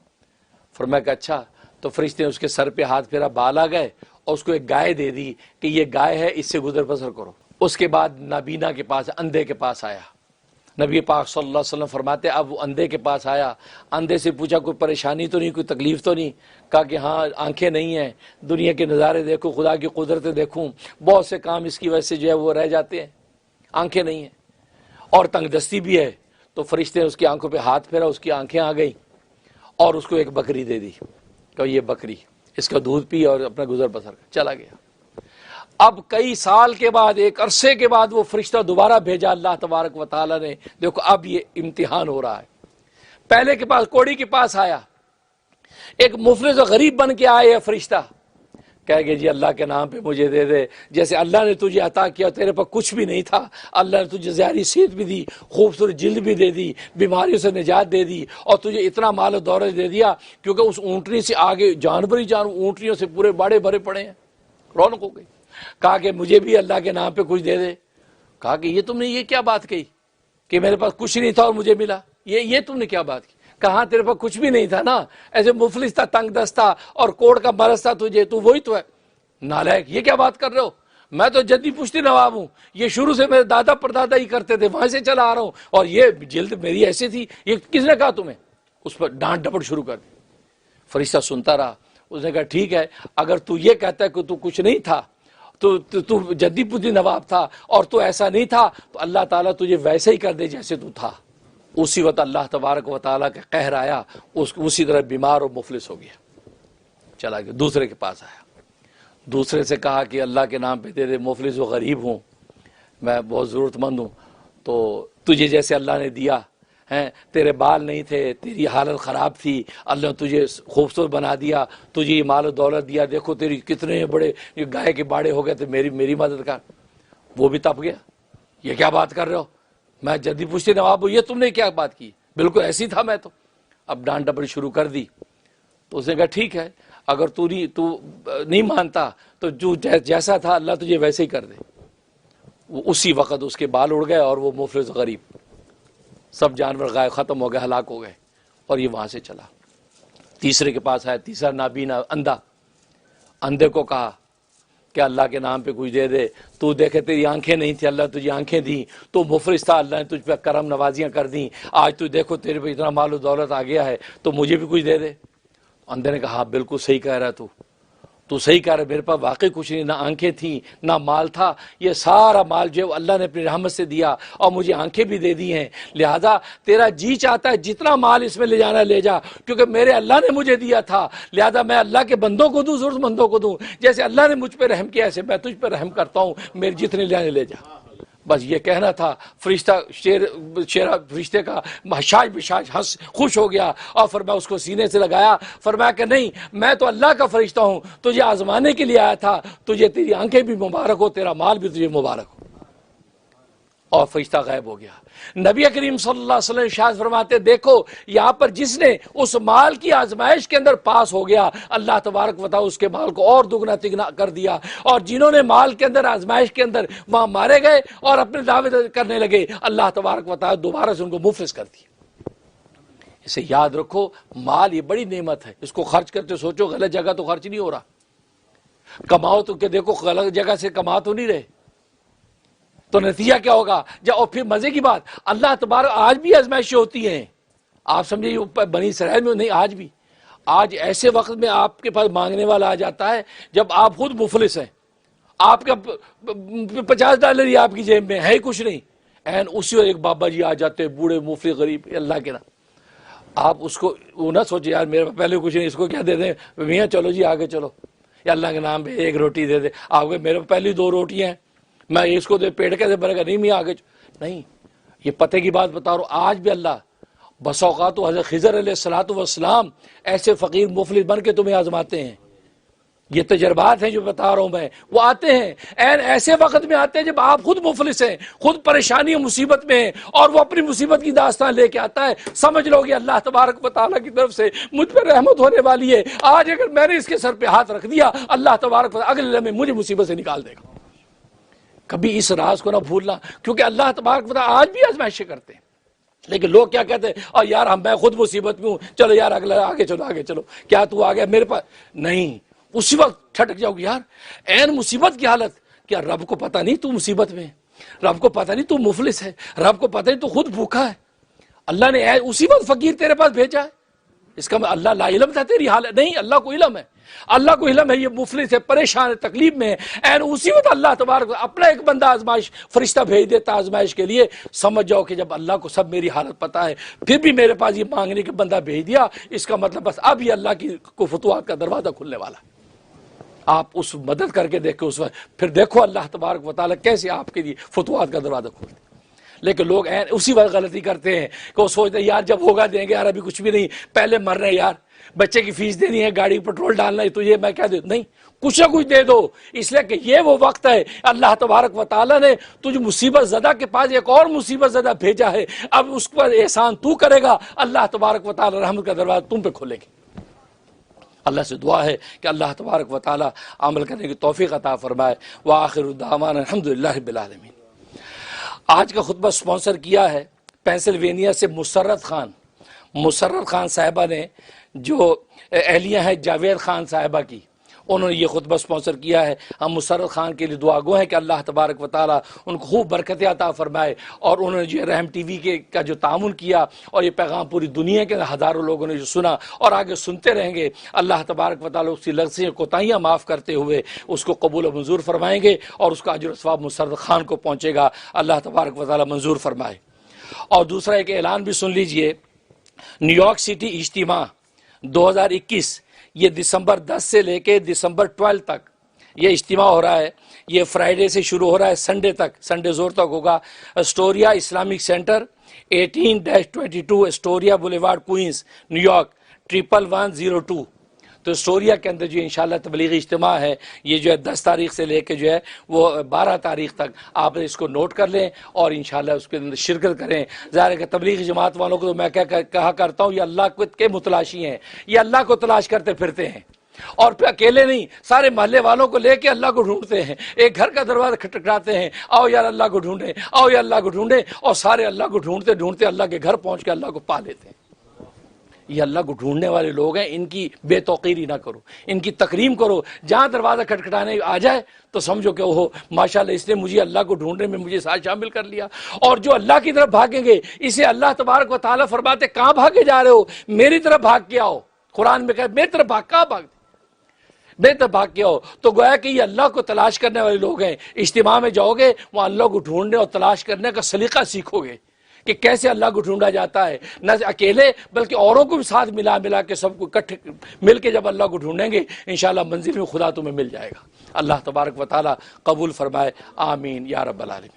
فرمایا کہ اچھا، تو فرشتے نے اس کے سر پہ ہاتھ پھیرا، بال آ گئے، اور اس کو ایک گائے دے دی کہ یہ گائے ہے، اس سے گزر بسر کرو۔ اس کے بعد نابینا کے پاس، اندھے کے پاس آیا، نبی پاک صلی اللہ علیہ وسلم فرماتے اب وہ اندھے کے پاس آیا، اندھے سے پوچھا کوئی پریشانی تو نہیں، کوئی تکلیف تو نہیں؟ کہا کہ ہاں آنکھیں نہیں ہیں، دنیا کے نظارے دیکھو، خدا کی قدرتیں دیکھوں، بہت سے کام اس کی وجہ سے جو ہے وہ رہ جاتے ہیں، آنکھیں نہیں ہیں اور تنگ دستی بھی ہے۔ تو فرشتے نے اس کی آنکھوں پہ ہاتھ پھیرا، اس کی آنکھیں آ گئیں، اور اس کو ایک بکری دے دی کہ یہ بکری، اس کا دودھ پی اور اپنا گزر بسر کر، چلا گیا۔ اب کئی سال کے بعد، ایک عرصے کے بعد وہ فرشتہ دوبارہ بھیجا اللہ تبارک و تعالیٰ نے، دیکھو اب یہ امتحان ہو رہا ہے۔ پہلے کے پاس، کوڑی کے پاس آیا، ایک مفلس و غریب بن کے آئے فرشتہ، کہہ گئے جی اللہ کے نام پہ مجھے دے دے، جیسے اللہ نے تجھے عطا کیا، تیرے پاس کچھ بھی نہیں تھا، اللہ نے تجھے ظاہری صحت بھی دی، خوبصورت جلد بھی دے دی، بیماریوں سے نجات دے دی، اور تجھے اتنا مال و دولت دے دیا، کیونکہ اس اونٹنی سے آگے جانور ہی جانور، اونٹنیوں سے پورے باڑے بھرے پڑے ہیں، رونق ہو گئی۔ کہا کہ مجھے بھی اللہ کے نام پہ کچھ دے دے۔ کہا کہ یہ تم نے یہ کیا بات کہی کہ میرے پاس کچھ نہیں تھا اور مجھے ملا، یہ تم نے کیا بات کی؟ کہاں تیرے پاس کچھ بھی نہیں تھا نا، ایسے مفلس تھا، تنگ دست تھا اور کوڑ کا مرض تھا تجھے، تو وہی تو ہے نالائق، یہ کیا بات کر رہے ہو؟ میں تو جدی پشتی نواب ہوں، یہ شروع سے میرے دادا پردادا ہی کرتے تھے، وہاں سے چلا آ رہا ہوں، اور یہ جلد میری ایسی تھی، یہ کس نے کہا تمہیں؟ اس پر ڈانٹ ڈپٹ شروع کر دی۔ فرشتہ سنتا رہا، اس نے کہا ٹھیک ہے، اگر تو یہ کہتا ہے کہ تو کچھ نہیں تھا، تو جدی پدی نواب تھا اور تو ایسا نہیں تھا، تو اللہ تعالیٰ تجھے ویسے ہی کر دے جیسے تو تھا۔ اسی وقت اللہ تبارک و تعالیٰ کا قہر آیا، اسی طرح بیمار اور مفلس ہو گیا، چلا گیا، دوسرے کے پاس آیا، دوسرے سے کہا کہ اللہ کے نام پہ دے دے، مفلس و غریب ہوں، میں بہت ضرورت مند ہوں، تو تجھے جیسے اللہ نے دیا ہیں، تیرے بال نہیں تھے، تیری حالت خراب تھی، اللہ نے تجھے خوبصورت بنا دیا، تجھے یہ مال و دولت دیا، دیکھو تیری کتنے بڑے گائے کے باڑے ہو گئے، تو میری مدد کر۔ وہ بھی تپ گیا، یہ کیا بات کر رہے ہو، میں جدی پشتی نواب ہوں، یہ تم نے کیا بات کی، بالکل ایسی تھا میں تو۔ اب ڈانٹ ڈپڑی شروع کر دی، تو اس نے کہا ٹھیک ہے، اگر تو نہیں مانتا تو جو جیسا تھا اللہ تجھے ویسے ہی کر دے۔ وہ اسی وقت اس کے بال اڑ گئے اور وہ مفلس غریب، سب جانور غائب، ختم ہو گئے، ہلاک ہو گئے، اور یہ وہاں سے چلا۔ تیسرے کے پاس آیا، تیسرا نابینا اندھا، اندھے کو کہا کہ اللہ کے نام پہ کچھ دے دے، تو دیکھے تیری آنکھیں نہیں تھی، اللہ تجھے آنکھیں دی، تو مفلس تھا، اللہ نے تجھ پہ کرم نوازیاں کر دیں، آج تو دیکھو تیرے پہ اتنا مال و دولت آ گیا ہے، تو مجھے بھی کچھ دے دے۔ اندھے نے کہا ہاں بالکل صحیح کہہ رہا تو صحیح کہہ رہا ہے، میرے پاس واقعی کچھ نہیں، نہ آنکھیں تھیں نہ مال تھا، یہ سارا مال جو اللہ نے اپنی رحمت سے دیا اور مجھے آنکھیں بھی دے دی ہیں، لہذا تیرا جی چاہتا ہے جتنا مال اس میں لے جانا لے جا، کیونکہ میرے اللہ نے مجھے دیا تھا، لہذا میں اللہ کے بندوں کو دوں، ضرورت مندوں کو دوں، جیسے اللہ نے مجھ پہ رحم کیا ایسے میں تجھ پہ رحم کرتا ہوں، میرے جتنے لے جانے لے جا۔ بس یہ کہنا تھا، فرشتہ فرشتے کا حشاش بشاش ہنس خوش ہو گیا، اور فرمایا اس کو سینے سے لگایا، فرمایا کہ نہیں، میں تو اللہ کا فرشتہ ہوں، تجھے آزمانے کے لیے آیا تھا، تجھے تیری آنکھیں بھی مبارک ہو، تیرا مال بھی تجھے مبارک ہو۔ اور فرشتہ غائب ہو گیا۔ نبی کریم صلی اللہ علیہ وسلم ارشاد فرماتے، دیکھو یہاں پر جس نے اس مال کی آزمائش کے اندر پاس ہو گیا، اللہ تبارک و تعالی اس کے مال کو اور دگنا تگنا کر دیا، اور جنہوں نے مال کے اندر آزمائش کے اندر وہاں مارے گئے اور اپنے دعوے کرنے لگے، اللہ تبارک و تعالی دوبارہ سے ان کو مفلس کر دیا۔ اسے یاد رکھو، مال یہ بڑی نعمت ہے، اس کو خرچ کرتے سوچو غلط جگہ تو خرچ نہیں ہو رہا، کماؤ تو کہ دیکھو غلط جگہ سے کما تو نہیں رہے، تو نتیجہ کیا ہوگا؟ اور پھر مزے کی بات، اللہ تبارک آج بھی آزمائشیں ہوتی ہیں، آپ سمجھے بنی اسرائیل میں نہیں، آج ایسے وقت میں آپ کے پاس مانگنے والا آ جاتا ہے جب آپ خود مفلس ہیں، آپ کا $50 ہی آپ کی جیب میں ہے ہی کچھ نہیں، این اسی وقت ایک بابا جی آ جاتے ہیں، بوڑھے مفلس غریب، اللہ کے نام، آپ اس کو وہ نہ سوچے یار میرے پہلے کچھ نہیں، اس کو کیا دے دیں، میاں چلو جی آگے چلو، یا اللہ کے نام پہ ایک روٹی دے دے، آپ کے میرے پہلی 2 روٹیاں ہیں، میں اس کو دے پیٹ کیسے بھرے گا، نہیں میاں آگے نہیں، یہ پتے کی بات بتا رہا ہوں، آج بھی اللہ بس اوقات حضرت خضر علیہ السلام ایسے فقیر مفلس بن کے تمہیں آزماتے ہیں، یہ تجربات ہیں جو بتا رہا ہوں میں، وہ آتے ہیں ایسے وقت میں آتے ہیں جب آپ خود مفلس ہیں، خود پریشانی و مصیبت میں ہیں، اور وہ اپنی مصیبت کی داستان لے کے آتا ہے، سمجھ لو گے اللہ تبارک و تعالیٰ کی طرف سے مجھ پر رحمت ہونے والی ہے، آج اگر میں نے اس کے سر پہ ہاتھ رکھ دیا، اللہ تبارک و تعالیٰ اگلے لمحے مجھے مصیبت سے نکال دے گا۔ کبھی اس راز کو نہ بھولنا، کیونکہ اللہ تبارک و تعالیٰ آج بھی آزمائشیں کرتے ہیں، لیکن لوگ کیا کہتے ہیں، اور یار میں خود مصیبت میں ہوں، چلو یار اگلا آگے چلو، کیا تو آ گیا میرے پاس، نہیں، اسی وقت ٹھٹک جاؤ گے، یار این مصیبت کی حالت، کیا رب کو پتہ نہیں تو مصیبت میں ہے، رب کو پتہ نہیں تو مفلس ہے، رب کو پتہ نہیں تو خود بھوکا ہے، اللہ نے اسی وقت فقیر تیرے پاس بھیجا ہے، اس کا اللہ لا علم تھا تیری حالت، نہیں، اللہ کو علم ہے، اللہ کو علم ہے یہ مفلس ہے، پریشان ہے، تکلیف میں ہے، این اسی وقت اللہ تبارک اپنا ایک بندہ آزمائش فرشتہ بھیج دیتا آزمائش کے لیے، سمجھ جاؤ کہ جب اللہ کو سب میری حالت پتہ ہے، پھر بھی میرے پاس یہ مانگنے کے بندہ بھیج دیا، اس کا مطلب بس اب یہ اللہ کی کو فتوحات کا دروازہ کھلنے والا ہے، آپ اس مدد کر کے دیکھو اس وقت، پھر دیکھو اللہ تبارک و تعالیٰ کیسے آپ کے لیے فتوحات کا دروازہ کھولتے ہیں۔ لیکن لوگ اسی وقت غلطی کرتے ہیں کہ وہ سوچتے ہیں یار جب ہوگا دیں گے، یار ابھی کچھ بھی نہیں، پہلے مر رہے ہیں، یار بچے کی فیس دینی ہے، گاڑی پٹرول ڈالنا ہے، تو یہ میں کیا دے دوں، نہیں، کچھ نہ کچھ دے دو، اس لیے کہ یہ وہ وقت ہے، اللہ تبارک و تعالیٰ نے تجھے مصیبت زدہ کے پاس ایک اور مصیبت زدہ بھیجا ہے، اب اس پر احسان تو کرے گا، اللہ تبارک و تعالیٰ رحمت کا دروازہ تم پہ کھولے گے۔ اللہ سے دعا ہے کہ اللہ تبارک و تعالیٰ عمل کرنے کی توفیق عطا فرمائے۔ وآخر دعوانا الحمدللہ رب العالمین۔ آج کا خطبہ سپانسر کیا ہے پینسلوینیا سے مسرت خان صاحبہ نے، جو اہلیہ ہیں جاوید خان صاحبہ کی، انہوں نے یہ خطبہ سپانسر کیا ہے. ہم مسرت خان کے لیے دعا گو ہیں کہ اللہ تبارک و تعالیٰ ان کو خوب برکت عطا فرمائے. اور انہوں نے جو رحم ٹی وی کا جو تعاون کیا اور یہ پیغام پوری دنیا کے ہزاروں لوگوں نے جو سنا اور آگے سنتے رہیں گے, اللہ تبارک و تعالیٰ اس کی لغزشیں کوتاہیاں معاف کرتے ہوئے اس کو قبول و منظور فرمائیں گے اور اس کا اجر و ثواب مسرت خان کو پہنچے گا. اللہ تبارک و تعالیٰ منظور فرمائے. اور دوسرا ایک اعلان بھی سن لیجئے, نیو یارک سٹی اجتماع 2021 یہ دسمبر 10 سے لے کے دسمبر 12 تک یہ اجتماع ہو رہا ہے. یہ فرائیڈے سے شروع ہو رہا ہے, سنڈے تک, سنڈے زور تک ہوگا. Astoria Islamic Center 18-22 Astoria Boulevard Queens New York 11102. تو اسٹوریا کے اندر جو انشاءاللہ تبلیغی اجتماع ہے یہ جو ہے 10 تاریخ سے لے کے جو ہے وہ 12 تاریخ تک آپ اس کو نوٹ کر لیں اور انشاءاللہ اس کے اندر شرکت کریں. ظاہر ہے کہ تبلیغی جماعت والوں کو تو میں کہا کرتا ہوں یہ اللہ کے متلاشی ہیں, یہ اللہ کو تلاش کرتے پھرتے ہیں اور پھر اکیلے نہیں سارے محلے والوں کو لے کے اللہ کو ڈھونڈتے ہیں. ایک گھر کا دروازہ کھٹکھٹاتے ہیں, آؤ یار اللہ کو ڈھونڈیں, آؤ یا اللہ کو ڈھونڈیں, اور سارے اللہ کو ڈھونڈتے ڈھونڈتے اللہ کے گھر پہنچ کے اللہ کو پا لیتے ہیں. یہ اللہ کو ڈھونڈنے والے لوگ ہیں, ان کی بے توقیری نہ کرو, ان کی تکریم کرو. جہاں دروازہ کھٹکھٹانے آ جائے تو سمجھو کہ وہ ماشاءاللہ اس نے مجھے اللہ کو ڈھونڈنے میں مجھے ساتھ شامل کر لیا. اور جو اللہ کی طرف بھاگیں گے اسے اللہ تبارک و تعالیٰ فرماتے کہاں بھاگے جا رہے ہو, میری طرف بھاگ کے آؤ. قرآن میں کہا میری طرف بھاگ, کہاں بھاگ, بہتر بھاگ کے آؤ. تو گویا کہ یہ اللہ کو تلاش کرنے والے لوگ ہیں. اجتماع میں جاؤ گے وہاں اللہ کو ڈھونڈنے اور تلاش کرنے کا سلیقہ سیکھو گے کہ کیسے اللہ کو ڈھونڈا جاتا ہے, نہ اکیلے بلکہ اوروں کو بھی ساتھ ملا کے سب کو اکٹھے مل کے جب اللہ کو ڈھونڈیں گے انشاءاللہ منزل میں خدا تمہیں مل جائے گا. اللہ تبارک و تعالیٰ قبول فرمائے, آمین یا رب العالمین.